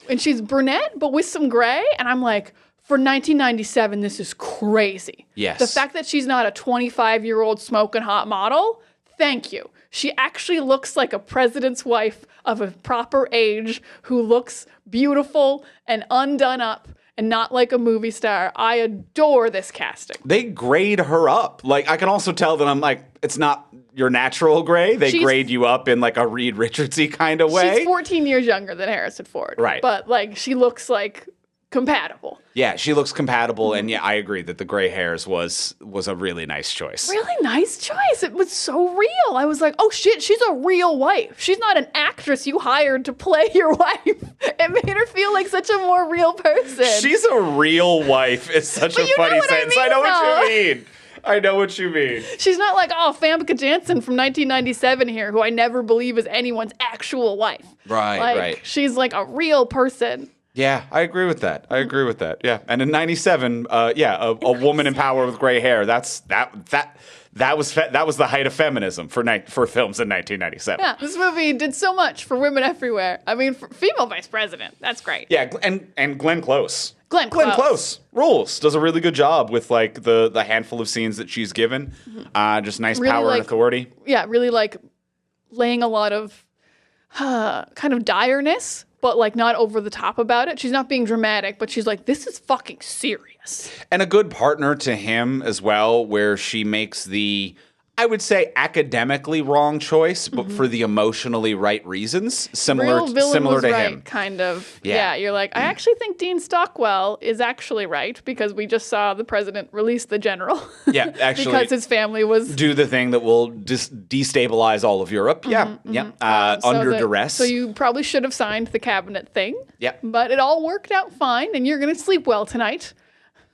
and she's brunette, but with some gray, and I'm like, for 1997, this is crazy. Yes. The fact that she's not a 25-year-old smoking hot model, thank you. She actually looks like a president's wife of a proper age who looks beautiful and undone up and not like a movie star. I adore this casting. They grade her up. Like, I can also tell that I'm like, it's not your natural gray. They grade you up in like a Reed Richards-y kind of way. She's 14 years younger than Harrison Ford. Right. But like, she looks like compatible. Yeah, she looks compatible, and I agree that the gray hairs was a really nice choice. Really nice choice. It was so real. I was like, oh shit, she's a real wife. She's not an actress you hired to play your wife. It made her feel like such a more real person. She's a real wife is such a funny sentence. I know what you mean. I know what you mean. She's not like, Famke Janssen from 1997 here, who I never believe is anyone's actual wife. Right. She's like a real person. Yeah, I agree with that. Yeah, and in '97, a woman in power with gray hair. That was the height of feminism for films in 1997. Yeah, this movie did so much for women everywhere. I mean, for female vice president, that's great. Yeah, and Glenn Close. Glenn Close rules. Does a really good job with like the handful of scenes that she's given. Just nice really power and authority. Yeah, really like laying a lot of kind of direness, but like not over the top about it. She's not being dramatic, but she's like, this is fucking serious. And a good partner to him as well, where she makes the, I would say, academically wrong choice, but for the emotionally right reasons, similar to him. Kind of. Yeah, you're like, I actually think Dean Stockwell is actually right, because we just saw the president release the general. Yeah, actually. Because his family was... Do the thing that will destabilize all of Europe. Under duress. So you probably should have signed the cabinet thing. Yeah. But it all worked out fine, and you're going to sleep well tonight.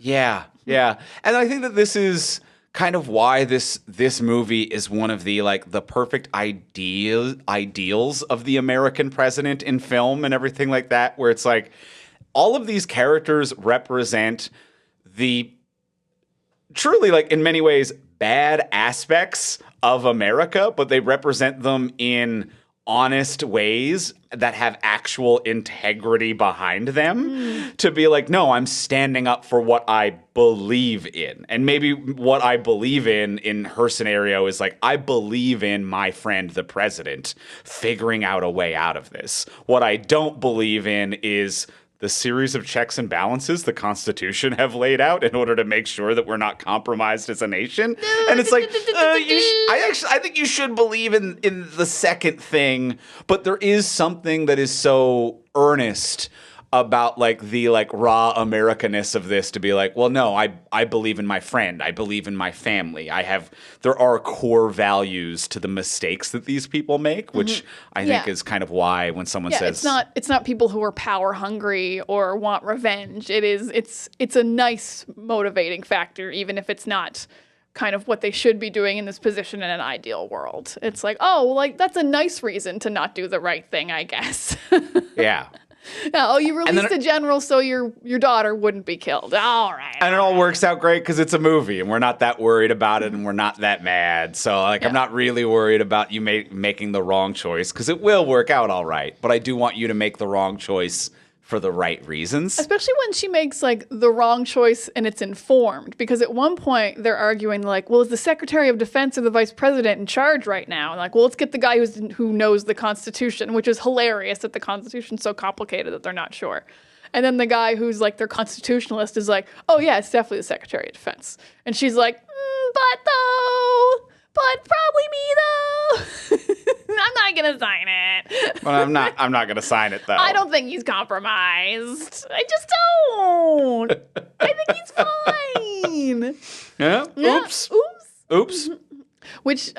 Yeah. And I think that this is kind of why this movie is one of the the perfect ideals of the American president in film and everything like that, where it's like all of these characters represent the truly, like, in many ways, bad aspects of America, but they represent them in honest ways that have actual integrity behind them to be like, no, I'm standing up for what I believe in. And maybe what I believe in her scenario is like, I believe in my friend, the president, figuring out a way out of this. What I don't believe in is the series of checks and balances the Constitution have laid out in order to make sure that we're not compromised as a nation. And it's like, I think you should believe in the second thing, but there is something that is so earnest about like the like raw Americanness of this to be like, well, no, I believe in my friend. I believe in my family. There are core values to the mistakes that these people make, which I think is kind of why when someone says it's not people who are power hungry or want revenge. It's a nice motivating factor, even if it's not kind of what they should be doing in this position in an ideal world. It's like, oh, like that's a nice reason to not do the right thing, I guess. yeah. Yeah, you released a general so your daughter wouldn't be killed. All right. And it all works out great because it's a movie and we're not that worried about it and we're not that mad. So like I'm not really worried about you making the wrong choice because it will work out all right. But I do want you to make the wrong choice for the right reasons. Especially when she makes like the wrong choice and it's informed. Because at one point they're arguing like, well, is the Secretary of Defense or the Vice President in charge right now? And like, well, let's get the guy who knows the Constitution, which is hilarious that the Constitution's so complicated that they're not sure. And then the guy who's like their constitutionalist is like, oh yeah, it's definitely the Secretary of Defense. And she's like, but probably me though. I'm not gonna sign it. But I'm not gonna sign it though. I don't think he's compromised. I just don't. I think he's fine. Yeah. Oops. Which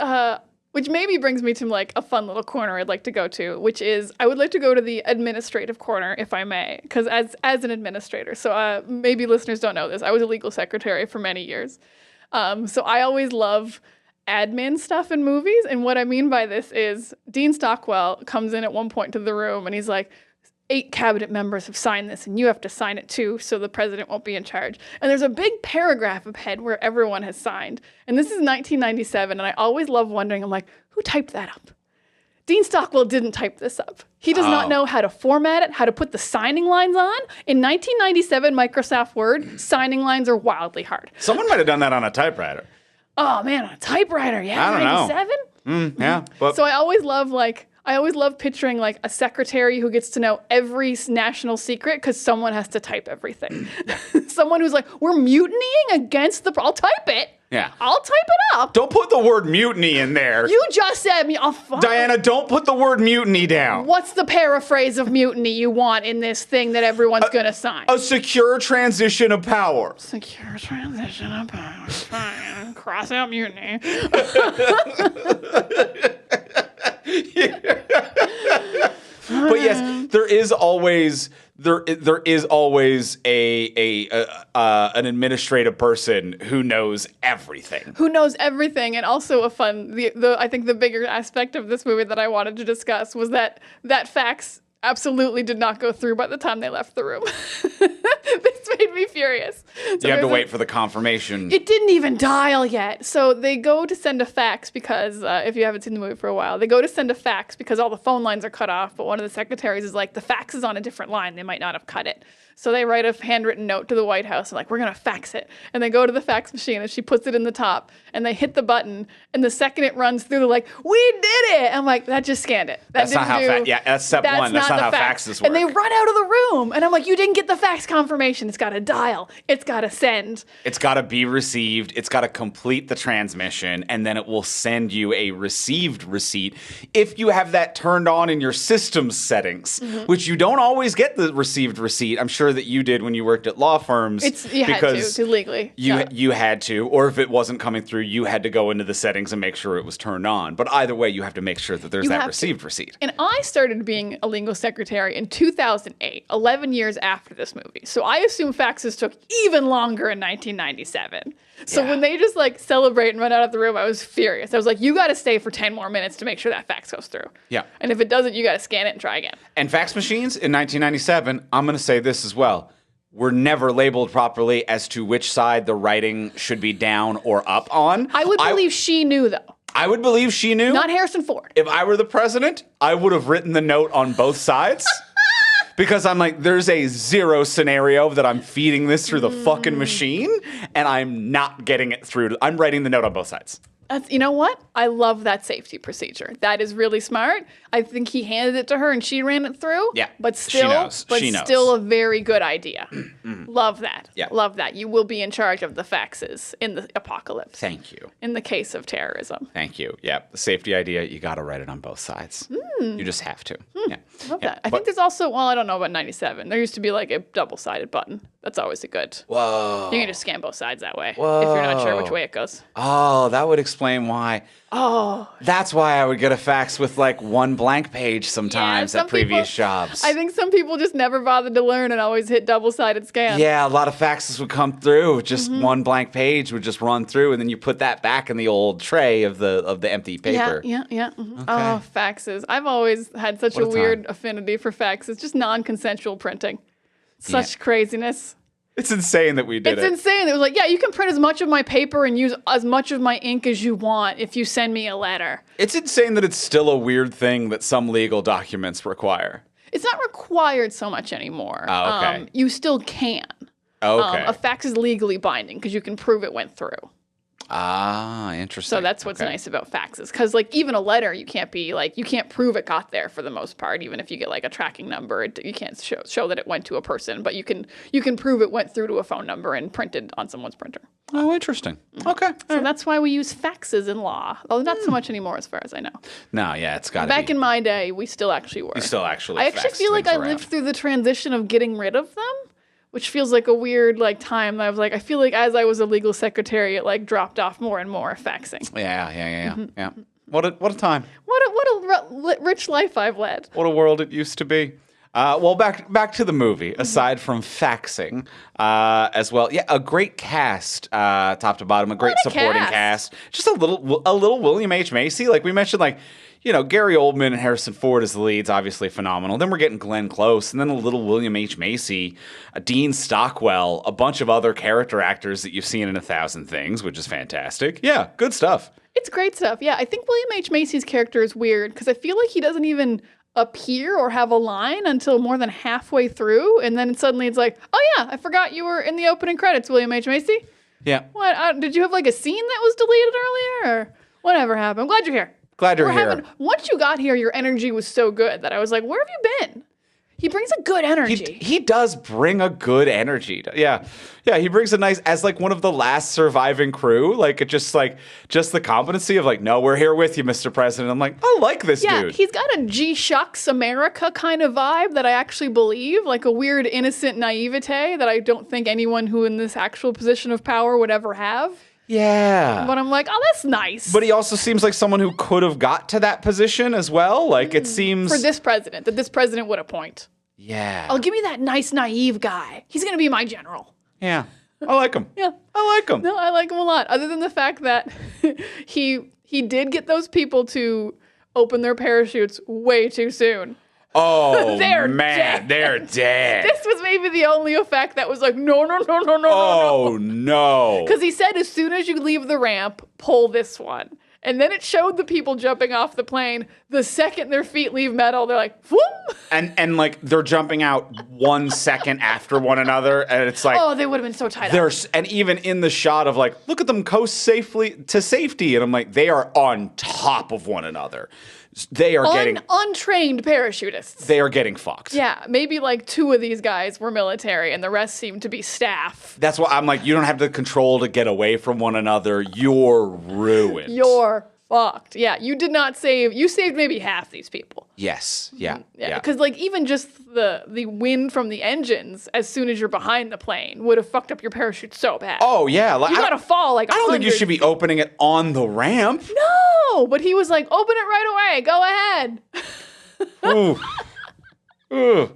maybe brings me to like a fun little corner I'd like to go to, which is I would like to go to the administrative corner, if I may, because as an administrator, so maybe listeners don't know this, I was a legal secretary for many years, so I always love admin stuff in movies, and what I mean by this is Dean Stockwell comes in at one point to the room and he's like, 8 cabinet members have signed this and you have to sign it too so the president won't be in charge. And there's a big paragraph ahead where everyone has signed. And this is 1997 and I always love wondering, I'm like, who typed that up? Dean Stockwell didn't type this up. He does not know how to format it, how to put the signing lines on. In 1997 Microsoft Word, signing lines are wildly hard. Someone might have done that on a typewriter. Oh man, on a typewriter, yeah, I don't 97? know. Yeah. But So I always love picturing like a secretary who gets to know every national secret because someone has to type everything. Someone who's like, we're mutinying against I'll type it. Yeah. I'll type it up. Don't put the word mutiny in there. You just said me. Diana, don't put the word mutiny down. What's the paraphrase of mutiny you want in this thing that everyone's going to sign? A secure transition of power. Secure transition of power. Fine. Cross out mutiny. But yes, there is always an administrative person who knows everything. Who knows everything, and also I think the bigger aspect of this movie that I wanted to discuss was that fax absolutely did not go through by the time they left the room. This made me furious. So you have to wait for the confirmation. It didn't even dial yet. So they go to send a fax because, if you haven't seen the movie for a while, they go to send a fax because all the phone lines are cut off, but one of the secretaries is like, the fax is on a different line. They might not have cut it. So they write a handwritten note to the White House, and like, we're going to fax it. And they go to the fax machine, and she puts it in the top, and they hit the button, and the second it runs through, they're like, we did it! I'm like, that just scanned it. That's not how that's step one. That's not how faxes work. And they run out of the room, and I'm like, you didn't get the fax confirmation. It's got to dial. It's got to send. It's got to be received. It's got to complete the transmission, and then it will send you a received receipt if you have that turned on in your system settings, which you don't always get the received receipt. I'm sure that you did when you worked at law firms. You had to legally. You had to, or if it wasn't coming through, you had to go into the settings and make sure it was turned on. But either way, you have to make sure that there's that received receipt. And I started being a legal secretary in 2008, 11 years after this movie. So I assume faxes took even longer in 1997. So when they just like celebrate and run out of the room, I was furious. I was like, you got to stay for 10 more minutes to make sure that fax goes through. Yeah. And if it doesn't, you got to scan it and try again. And fax machines in 1997, I'm going to say this as well, were never labeled properly as to which side the writing should be down or up on. I would believe she knew, though. I would believe she knew. Not Harrison Ford. If I were the president, I would have written the note on both sides. Because I'm like, there's a zero scenario that I'm feeding this through the fucking machine, and I'm not getting it through. I'm writing the note on both sides. You know what? I love that safety procedure. That is really smart. I think he handed it to her and she ran it through. Yeah, but she still, knows. She knows. still a very good idea. Love that. Yeah. Love that. You will be in charge of the faxes in the apocalypse. Thank you. In the case of terrorism. Thank you. Yeah, the safety idea, you got to write it on both sides. You just have to. Yeah. Love Yeah, that. I but- think there's also, well, I don't know about 97. There used to be like a double-sided button. That's always a good. Whoa. You can just scan both sides that way if you're not sure which way it goes. Oh, that would explain why. Oh. That's why I would get a fax with like one blank page sometimes some at previous people- jobs. I think some people just never bothered to learn and always hit double-sided scan. Yeah, a lot of faxes would come through. Just one blank page would just run through, and then you put that back in the old tray of the empty paper. Yeah. Oh, faxes. I've always had such What a a weird time. affinity for faxes. Just non-consensual printing. Such craziness. It's insane that we did It's it. insane. It was like, yeah, you can print as much of my paper and use as much of my ink as you want if you send me a letter. It's insane that it's still a weird thing that some legal documents require. It's not required so much anymore. Oh, okay. You still can. Okay. A fax is legally binding because you can prove it went through. Ah, interesting. So that's what's Okay. nice about faxes. Because like even a letter, you can't prove it got there for the most part. Even if you get like a tracking number, you can't show that it went to a person, but you can prove it went through to a phone number and printed on someone's printer. Oh, interesting. Okay. So that's why we use faxes in law. Although not so much anymore, as far as I know. No, yeah, it's got to be. Back in my day, we still actually were. You still actually I actually fax feel like things I around. lived through the transition of getting rid of them, which feels like a weird like time. I was like, I feel like as I was a legal secretary, it like dropped off more and more faxing. Yeah. What a time. What a rich life I've led. What a world it used to be. Well, back to the movie. Aside from faxing, as well, yeah, a great cast, top to bottom, a great What a supporting cast. cast. Just a little William H Macy, like we mentioned, like Gary Oldman and Harrison Ford as the leads, obviously phenomenal. Then we're getting Glenn Close, and then a little William H Macy, Dean Stockwell, a bunch of other character actors that you've seen in 1,000 Things, which is fantastic. Yeah, good stuff. It's great stuff. Yeah, I think William H. Macy's character is weird because I feel like he doesn't even appear or have a line until more than halfway through, and then suddenly it's like, oh yeah, I forgot you were in the opening credits, William H. Macy. Yeah. What? Did you have like a scene that was deleted earlier, or whatever happened? I'm glad you're here. Glad you're here. Once you got here, your energy was so good that I was like, where have you been? He brings a good energy. He does bring a good energy. Yeah, he brings a nice, as like one of the last surviving crew, like it just the competency of like, no, we're here with you, Mr. President. I'm like, I like this dude. He's got a G Shucks America kind of vibe that I actually believe, like a weird innocent naivete that I don't think anyone who in this actual position of power would ever have. Yeah. But I'm like, oh, that's nice. But he also seems like someone who could have got to that position as well. Like it seems for this president, that this president would appoint. Yeah. Oh, give me that nice naive guy. He's gonna be my general. Yeah. I like him. Yeah. I like him. No, I like him a lot. Other than the fact that he did get those people to open their parachutes way too soon. Oh, They're man. dead. They're dead. This was maybe the only effect that was like, no. Oh, no. Because he said, as soon as you leave the ramp, pull this one. And then it showed the people jumping off the plane. The second their feet leave metal, they're like, whoop. And like they're jumping out 1 second after one another. And it's like, Oh, they would have been so tight up. there's, and even in the shot of like, look at them coast safely to safety. And I'm like, they are on top of one another. They are Untrained parachutists. they are getting fucked. Yeah, maybe like 2 of these guys were military and the rest seemed to be staff. That's why I'm like, you don't have the control to get away from one another. You're ruined. You're fucked. Yeah, you did not save. You saved maybe half these people. Yes. Yeah. Yeah, because like even just the wind from the engines, as soon as you're behind the plane, would have fucked up your parachute so bad. Oh yeah. Like, you gotta fall like I don't think you 100 should be opening it on the ramp. No, but he was like, open it right away. Go ahead. Ooh. Ooh.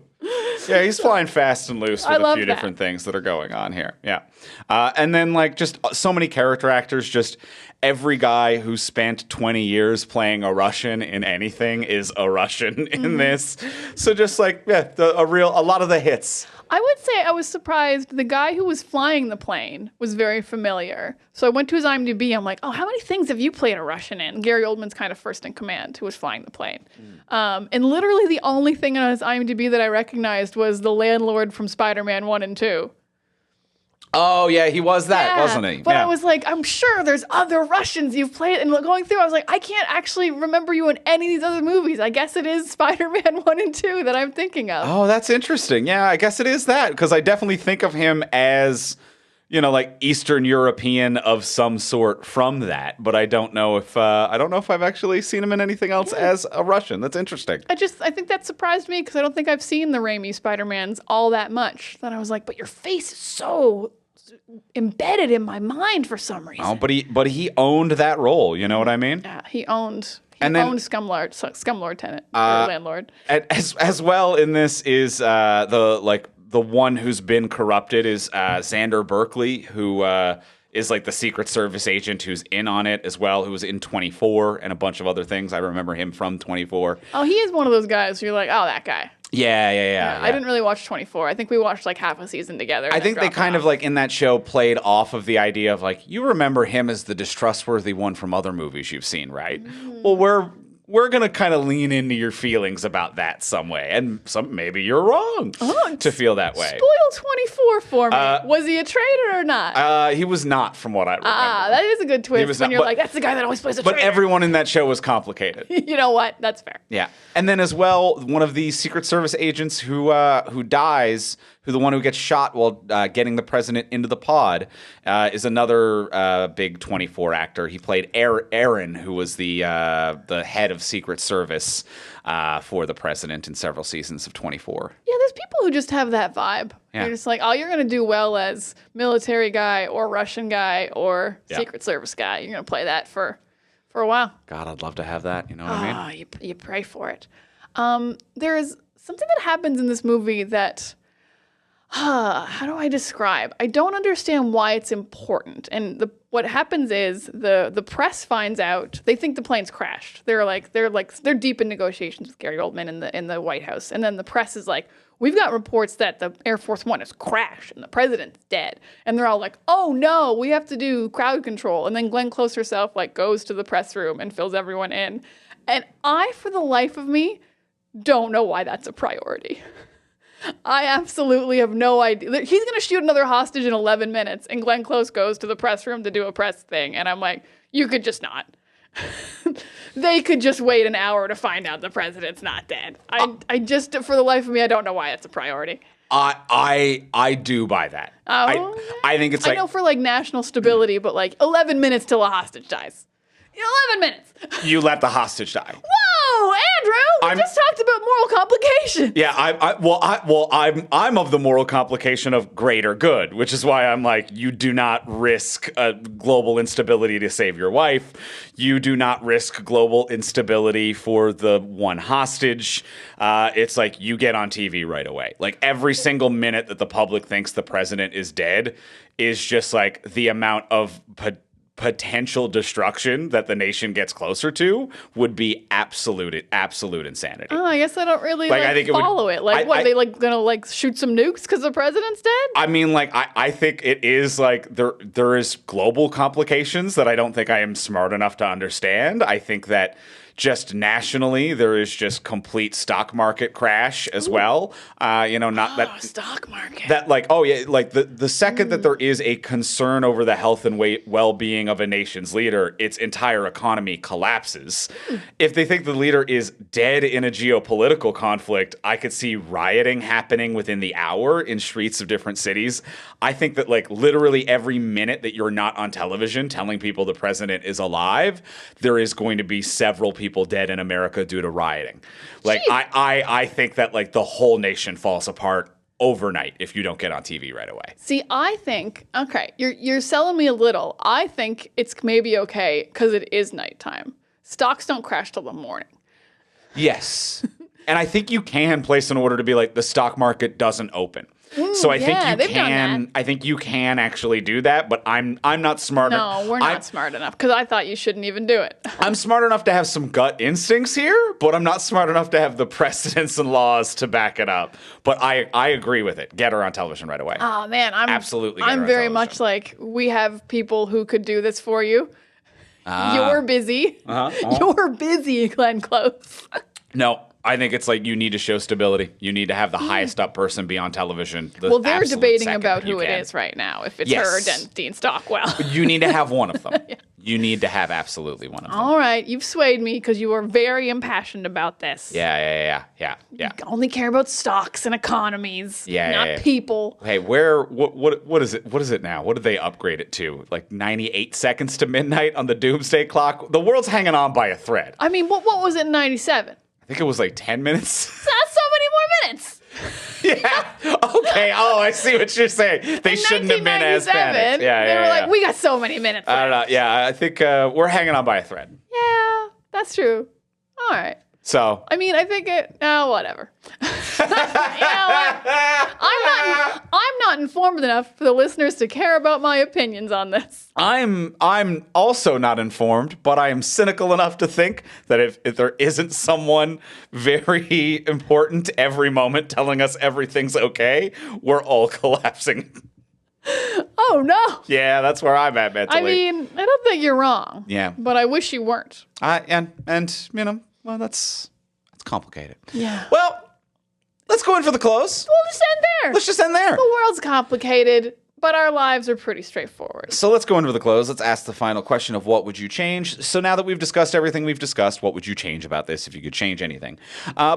Yeah, he's flying fast and loose I with a love few that. different things that are going on here. Yeah. And then, like, just so many character actors, just every guy who spent 20 years playing a Russian in anything is a Russian in this. So just like, yeah, a lot of the hits. I would say I was surprised. The guy who was flying the plane was very familiar. So I went to his IMDb. I'm like, oh, how many things have you played a Russian in? Gary Oldman's kind of first in command, who was flying the plane. And literally the only thing on his IMDb that I recognized was the landlord from Spider-Man 1 and 2. Oh, yeah, he was that, wasn't he? But Yeah. I was like, I'm sure there's other Russians you've played. And going through, I was like, I can't actually remember you in any of these other movies. I guess it is Spider-Man 1 and 2 that I'm thinking of. Oh, that's interesting. Yeah, I guess it is that, because I definitely think of him as, like Eastern European of some sort from that. But I don't know if I've actually seen him in anything else as a Russian. That's interesting. I think that surprised me because I don't think I've seen the Raimi Spider-Mans all that much. Then I was like, but your face is so embedded in my mind for some reason. Oh, but he owned that role. You know what I mean? Yeah, he owned Scumlord tenant or landlord. As well in this is the one who's been corrupted is Xander Berkeley, who is like the Secret Service agent who's in on it as well, who was in 24 and a bunch of other things. I remember him from 24. Oh, he is one of those guys who you're like, oh, that guy. Yeah. I didn't really watch 24. I think we watched like half a season together. I think they kind of like in that show played off of the idea of like, you remember him as the distrustworthy one from other movies you've seen, right? Well, we're going to kind of lean into your feelings about that some way. And maybe you're wrong to feel that way. Spoil 24 for me. Was he a traitor or not? He was not, from what I remember. That is a good twist was when not- you're but- like, that's the guy that always plays a But traitor. everyone in that show was complicated. You know what? That's fair. Yeah. And then as well, one of the Secret Service agents who dies, the one who gets shot while getting the president into the pod, is another big 24 actor. He played Aaron, who was the head of Secret Service for the president in several seasons of 24. Yeah, there's people who just have that vibe. Yeah. You're just like, oh, you're going to do well as military guy or Russian guy or Yeah. Secret Service guy. You're going to play that for a while. God, I'd love to have that. You know what I mean? You pray for it. There's something that happens in this movie that, how do I describe? I don't understand why it's important. And what happens is the press finds out. They think the plane's crashed. They're deep in negotiations with Gary Oldman in the White House, and then the press is like, we've got reports that the Air Force One has crashed and the president's dead. And they're all like, oh no, we have to do crowd control. And then Glenn Close herself goes to the press room and fills everyone in. And I, for the life of me, don't know why that's a priority. I absolutely have no idea. He's going to shoot another hostage in 11 minutes, and Glenn Close goes to the press room to do a press thing. And I'm like, you could just not. They could just wait an hour to find out the president's not dead. I just, for the life of me, I don't know why it's a priority. I do buy that. Oh, I think it's I like know for national stability, but 11 minutes till a hostage dies. 11 minutes. you let the hostage die. Whoa, Andrew! We just talked about moral complications. Yeah, I'm of the moral complication of greater good, which is why I'm like, you do not risk global instability to save your wife. You do not risk global instability for the one hostage. It's like you get on TV right away. Like every single minute that the public thinks the president is dead is just like the amount of potential destruction that the nation gets closer to would be absolute insanity. Oh, I guess I don't really I think follow it. What, I- are they gonna shoot some nukes because the president's dead? I mean, I think it is there is global complications that I don't think I am smart enough to understand. I think that just nationally there is just complete stock market crash as well. Stock market. That the second that there is a concern over the health and well-being of a nation's leader, its entire economy collapses. If they think the leader is dead in a geopolitical conflict, I could see rioting happening within the hour in streets of different cities. I think that literally every minute that you're not on television telling people the president is alive, there is going to be several people dead in America due to rioting. I think that the whole nation falls apart overnight if you don't get on TV right away. See, I think you're selling me a little. I think it's maybe okay because it is nighttime. Stocks don't crash till the morning. Yes. And I think you can place an order to be like, the stock market doesn't open. So I think you they've done can. that. I think you can actually do that, but I'm not smart. No, we're not smart enough because I thought you shouldn't even do it. I'm smart enough to have some gut instincts here, but I'm not smart enough to have the precedents and laws to back it up. But I agree with it. Get her on television right away. Oh man, Absolutely get her I'm on very television. much like we have people who could do this for you. You're busy. You're busy, Glenn Close. No, I think it's like you need to show stability. You need to have the highest up person be on television. Well, they're absolute debating second about that you who it can. is right now. If it's Yes. her or Dean Stockwell. You need to have one of them. You need to have absolutely one of them. All right, you've swayed me because you are very impassioned about this. Yeah. You only care about stocks and economies, not people. Hey, what is it? What is it now? What did they upgrade it to? Like 98 seconds to midnight on the doomsday clock? The world's hanging on by a thread. I mean, what was it in 97? I think it was like 10 minutes. That's so many more minutes. Yeah. Okay. Oh, I see what you're saying. They In shouldn't have been as 1997, panicked. Yeah. they were like, we got so many minutes I don't left. know. Yeah, I think we're hanging on by a thread. Yeah, that's true. All right. So I mean, I think it. Whatever. You know what? I'm not informed enough for the listeners to care about my opinions on this. I'm also not informed, but I am cynical enough to think that if there isn't someone very important every moment telling us everything's okay, we're all collapsing. Oh no. Yeah, that's where I'm at mentally. I mean, I don't think you're wrong. Yeah. But I wish you weren't. And you know, well, that's complicated. Yeah. Well, let's go in for the close. We'll just end there. Let's just end there. The world's complicated, but our lives are pretty straightforward. So let's go into the close. Let's ask the final question of what would you change. So now that we've discussed everything we've discussed, what would you change about this if you could change anything?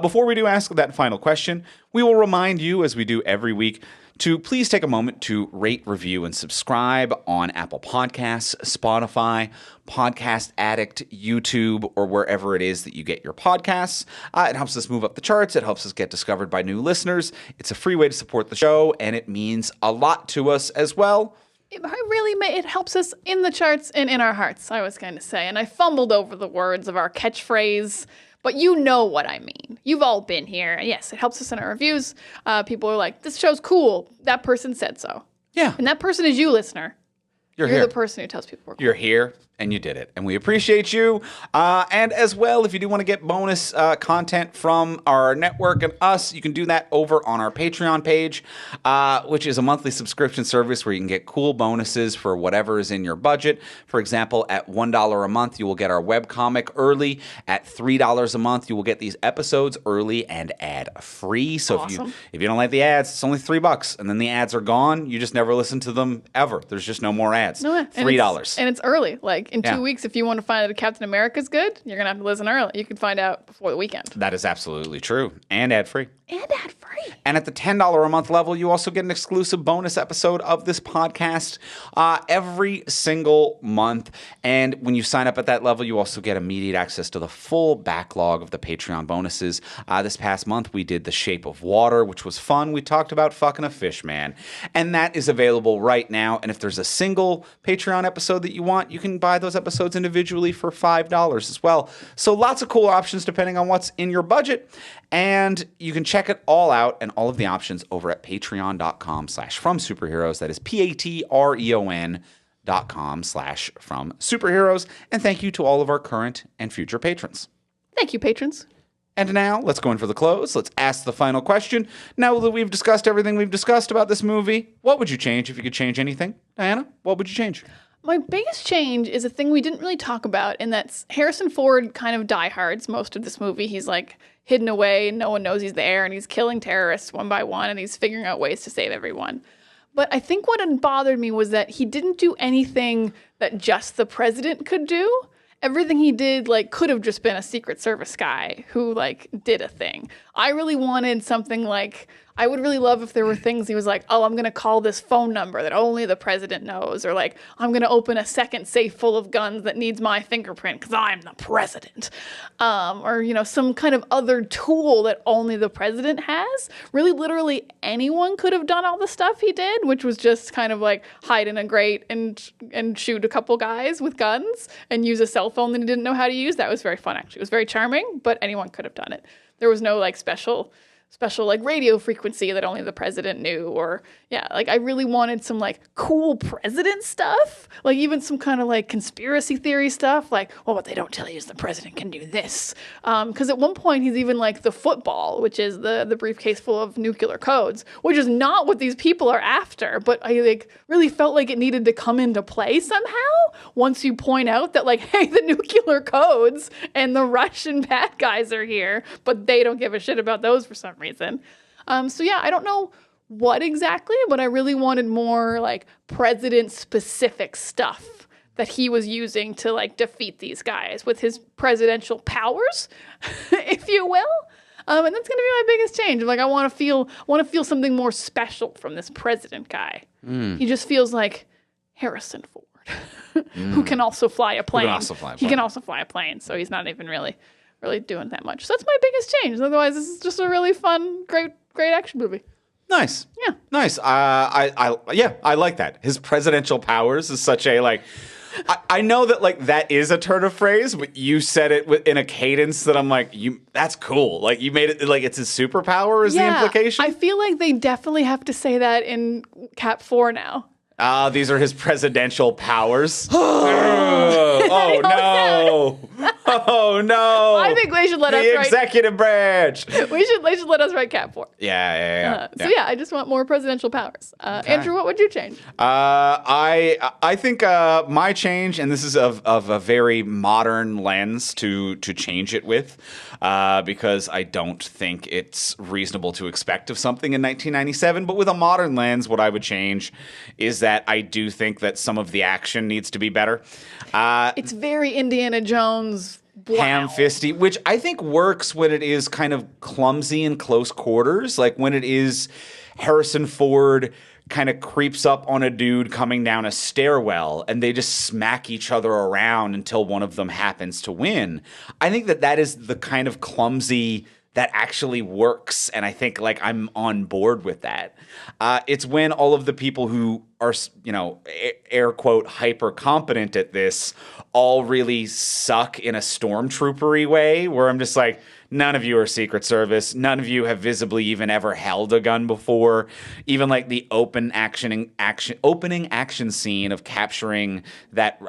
Before we do ask that final question, we will remind you, as we do every week, to please take a moment to rate, review, and subscribe on Apple Podcasts, Spotify, Podcast Addict, YouTube, or wherever it is that you get your podcasts. It helps us move up the charts. It helps us get discovered by new listeners. It's a free way to support the show, and it means a lot to us as well. It helps us in the charts and in our hearts, I was going to say. And I fumbled over the words of our catchphrase, but you know what I mean. You've all been here. And yes, it helps us in our reviews. People are like, this show's cool. That person said so. Yeah. And that person is you, listener. You're You're here. the person who tells people we're cool. You're here and you did it. And we appreciate you. And as well, if you do want to get bonus content from our network and us, you can do that over on our Patreon page, which is a monthly subscription service where you can get cool bonuses for whatever is in your budget. For example, at $1 a month, you will get our webcomic early. At $3 a month, you will get these episodes early and ad-free. So Awesome. if you don't like the ads, it's only $3. And then the ads are gone. You just never listen to them ever. There's just no more ads. No, and $3. And it's early. Like in 2 Yeah. weeks, if you want to find out if Captain America's good, you're going to have to listen early. You can find out before the weekend. That is absolutely true. And ad-free. And ad-free. And at the $10 a month level, you also get an exclusive bonus episode of this podcast every single month. And when you sign up at that level, you also get immediate access to the full backlog of the Patreon bonuses. This past month, we did The Shape of Water, which was fun. We talked about fucking a fish man. And that is available right now. And if there's a single Patreon episode that you want, you can buy those episodes individually for $5 as well. So lots of cool options depending on what's in your budget. And you can check it all out and all of the options over at patreon.com/fromsuperheroes. That is patreon.com/fromsuperheroes. And thank you to all of our current and future patrons. Thank you, patrons. And now, let's go in for the close. Let's ask the final question. Now that we've discussed everything we've discussed about this movie, what would you change if you could change anything? Diana, what would you change? My biggest change is a thing we didn't really talk about, and that's Harrison Ford kind of diehards most of this movie. He's like hidden away, and no one knows he's there, and he's killing terrorists one by one, and he's figuring out ways to save everyone. But I think what had bothered me was that he didn't do anything that just the president could do. Everything he did, like, could have just been a Secret Service guy who, like, did a thing. I really wanted something like I would really love if there were things he was like, oh, I'm going to call this phone number that only the president knows, or like, I'm going to open a second safe full of guns that needs my fingerprint because I'm the president. Or, some kind of other tool that only the president has. Really, literally anyone could have done all the stuff he did, which was just kind of like hide in a grate and shoot a couple guys with guns and use a cell phone that he didn't know how to use. That was very fun, actually. It was very charming, but anyone could have done it. There was no like special like radio frequency that only the president knew, or I really wanted some like cool president stuff, like even some kind of like conspiracy theory stuff, like, well, what they don't tell you is the president can do this, because at one point he's even like the football, which is the briefcase full of nuclear codes, which is not what these people are after, but I like really felt like it needed to come into play somehow once you point out that like, hey, the nuclear codes and the Russian bad guys are here, but they don't give a shit about those for some reason. I don't know what exactly, but I really wanted more like president specific stuff that he was using to like defeat these guys with his presidential powers, if you will. And that's going to be my biggest change. Like, I want to feel something more special from this president guy. He just feels like Harrison Ford, who can also fly a plane. He can also fly a plane, so he's not even really doing that much. So that's my biggest change. Otherwise, this is just a really fun, great action movie. Nice. Yeah. Nice. I like that. His presidential powers is such a like. I know that like that is a turn of phrase, but you said it in a cadence that I'm like, that's cool. Like you made it like it's his superpower is the implication. I feel like they definitely have to say that in Cap 4 now. These are his presidential powers. Oh no! Oh no! I think they should let us write the executive branch. They should let us write Cap 4. Yeah. I just want more presidential powers. Okay. Andrew, what would you change? I think my change, and this is of a very modern lens to change it with, because I don't think it's reasonable to expect of something in 1997. But with a modern lens, what I would change is that I do think that some of the action needs to be better. It's very Indiana Jones. Wow. Ham-fisty, which I think works when it is kind of clumsy in close quarters. Like when it is Harrison Ford kind of creeps up on a dude coming down a stairwell and they just smack each other around until one of them happens to win. I think that is the kind of clumsy that actually works, and I think like I'm on board with that. It's when all of the people who are, air quote, hyper competent at this all really suck in a stormtroopery way, where I'm just like, none of you are Secret Service. None of you have visibly even ever held a gun before. Even like the opening action scene of capturing that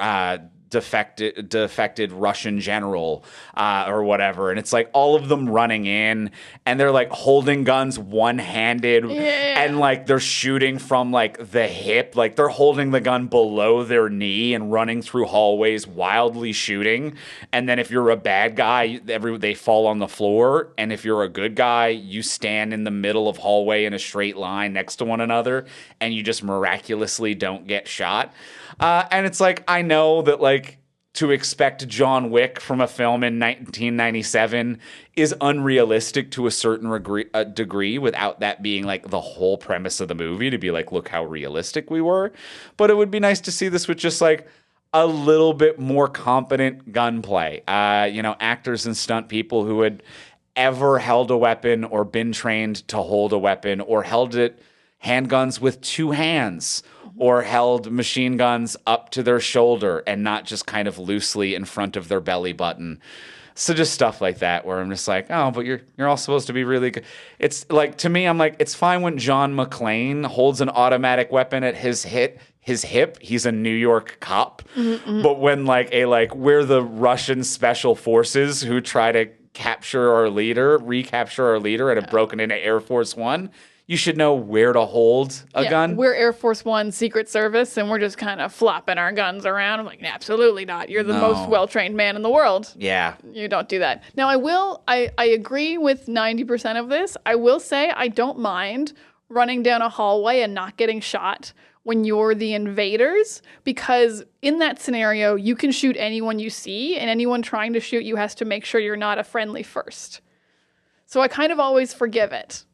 defected Russian general or whatever, and it's like all of them running in and they're like holding guns one-handed and like they're shooting from like the hip, like they're holding the gun below their knee and running through hallways wildly shooting. And then if you're a bad guy, they fall on the floor, and if you're a good guy, you stand in the middle of hallway in a straight line next to one another and you just miraculously don't get shot. And it's like, I know that like to expect John Wick from a film in 1997 is unrealistic to a certain degree without that being like the whole premise of the movie, to be like, look how realistic we were. But it would be nice to see this with just like a little bit more competent gunplay. Actors and stunt people who had ever held a weapon or been trained to hold a weapon or held handguns with two hands, or held machine guns up to their shoulder and not just kind of loosely in front of their belly button. So just stuff like that where I'm just like, oh, but you're all supposed to be really good. It's like, to me, I'm like, it's fine when John McClane holds an automatic weapon at his hip. He's a New York cop. Mm-hmm. But when we're the Russian special forces who try to recapture our leader and have broken into Air Force One, you should know where to hold a gun. We're Air Force One Secret Service, and we're just kind of flopping our guns around. I'm like, absolutely not. You're the most well-trained man in the world. Yeah. You don't do that. Now, I agree with 90% of this. I will say I don't mind running down a hallway and not getting shot when you're the invaders, because in that scenario, you can shoot anyone you see, and anyone trying to shoot you has to make sure you're not a friendly first. So I kind of always forgive it.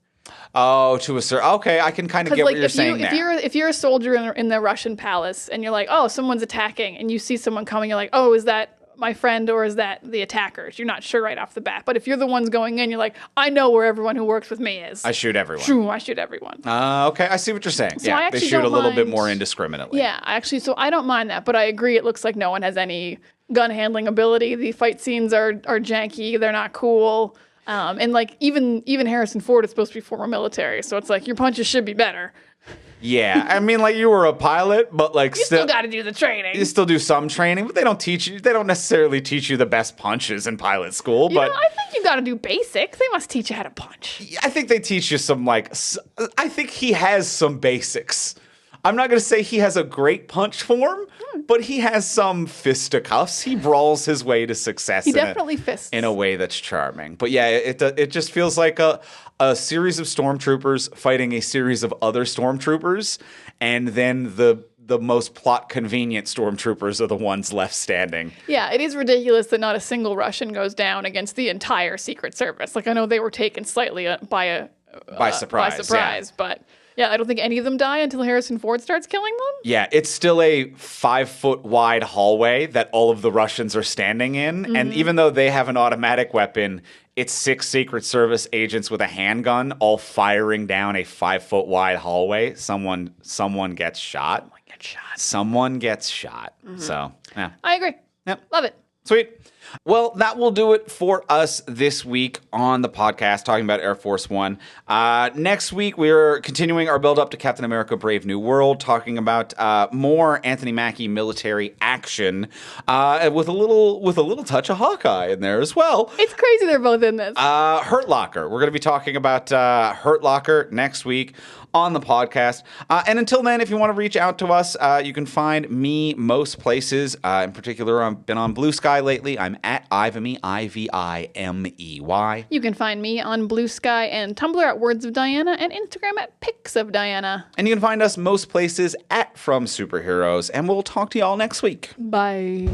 Oh, to a certain. Okay, I can kind of get what you're saying there. If you're a soldier in the Russian palace and you're like, oh, someone's attacking, and you see someone coming, you're like, oh, is that my friend or is that the attackers? You're not sure right off the bat. But if you're the ones going in, you're like, I know where everyone who works with me is. I shoot everyone. Shoo, I shoot everyone. Okay, I see what you're saying. So I they actually shoot a don't little bit mind- more indiscriminately. Yeah, so I don't mind that, but I agree. It looks like no one has any gun handling ability. The fight scenes are janky. They're not cool. And like even Harrison Ford is supposed to be former military, so it's like your punches should be better. Yeah, I mean, like you were a pilot, but like You still got to do the training. you still do some training, but they don't teach you. They don't necessarily teach you the best punches in pilot school. You But know, I think you got to do basics. They must teach you how to punch. I think they teach you some I think he has some basics. I'm not going to say he has a great punch form, but he has some fisticuffs. He brawls his way to success. He definitely fists. In a way that's charming. But yeah, it just feels like a series of stormtroopers fighting a series of other stormtroopers, and then the most plot convenient stormtroopers are the ones left standing. Yeah, it is ridiculous that not a single Russian goes down against the entire Secret Service. Like I know they were taken slightly by surprise, but yeah, I don't think any of them die until Harrison Ford starts killing them. Yeah, it's still a 5-foot wide hallway that all of the Russians are standing in. Mm-hmm. And even though they have an automatic weapon, it's 6 Secret Service agents with a handgun all firing down a 5-foot wide hallway. Someone gets shot. Someone gets shot. Mm-hmm. So, yeah. I agree. Yep. Love it. Sweet. Well, that will do it for us this week on the podcast, talking about Air Force One. Next week, we're continuing our build up to Captain America: Brave New World, talking about more Anthony Mackie military action, with a little touch of Hawkeye in there as well. It's crazy they're both in this. Hurt Locker. We're going to be talking about Hurt Locker next week on the podcast. And until then, if you want to reach out to us, you can find me most places. In particular, I've been on Blue Sky lately. I'm at Ivimey, Ivimey. You can find me on Blue Sky and Tumblr at Words of Diana and Instagram at Pics of Diana. And you can find us most places at From Superheroes. And we'll talk to y'all next week. Bye.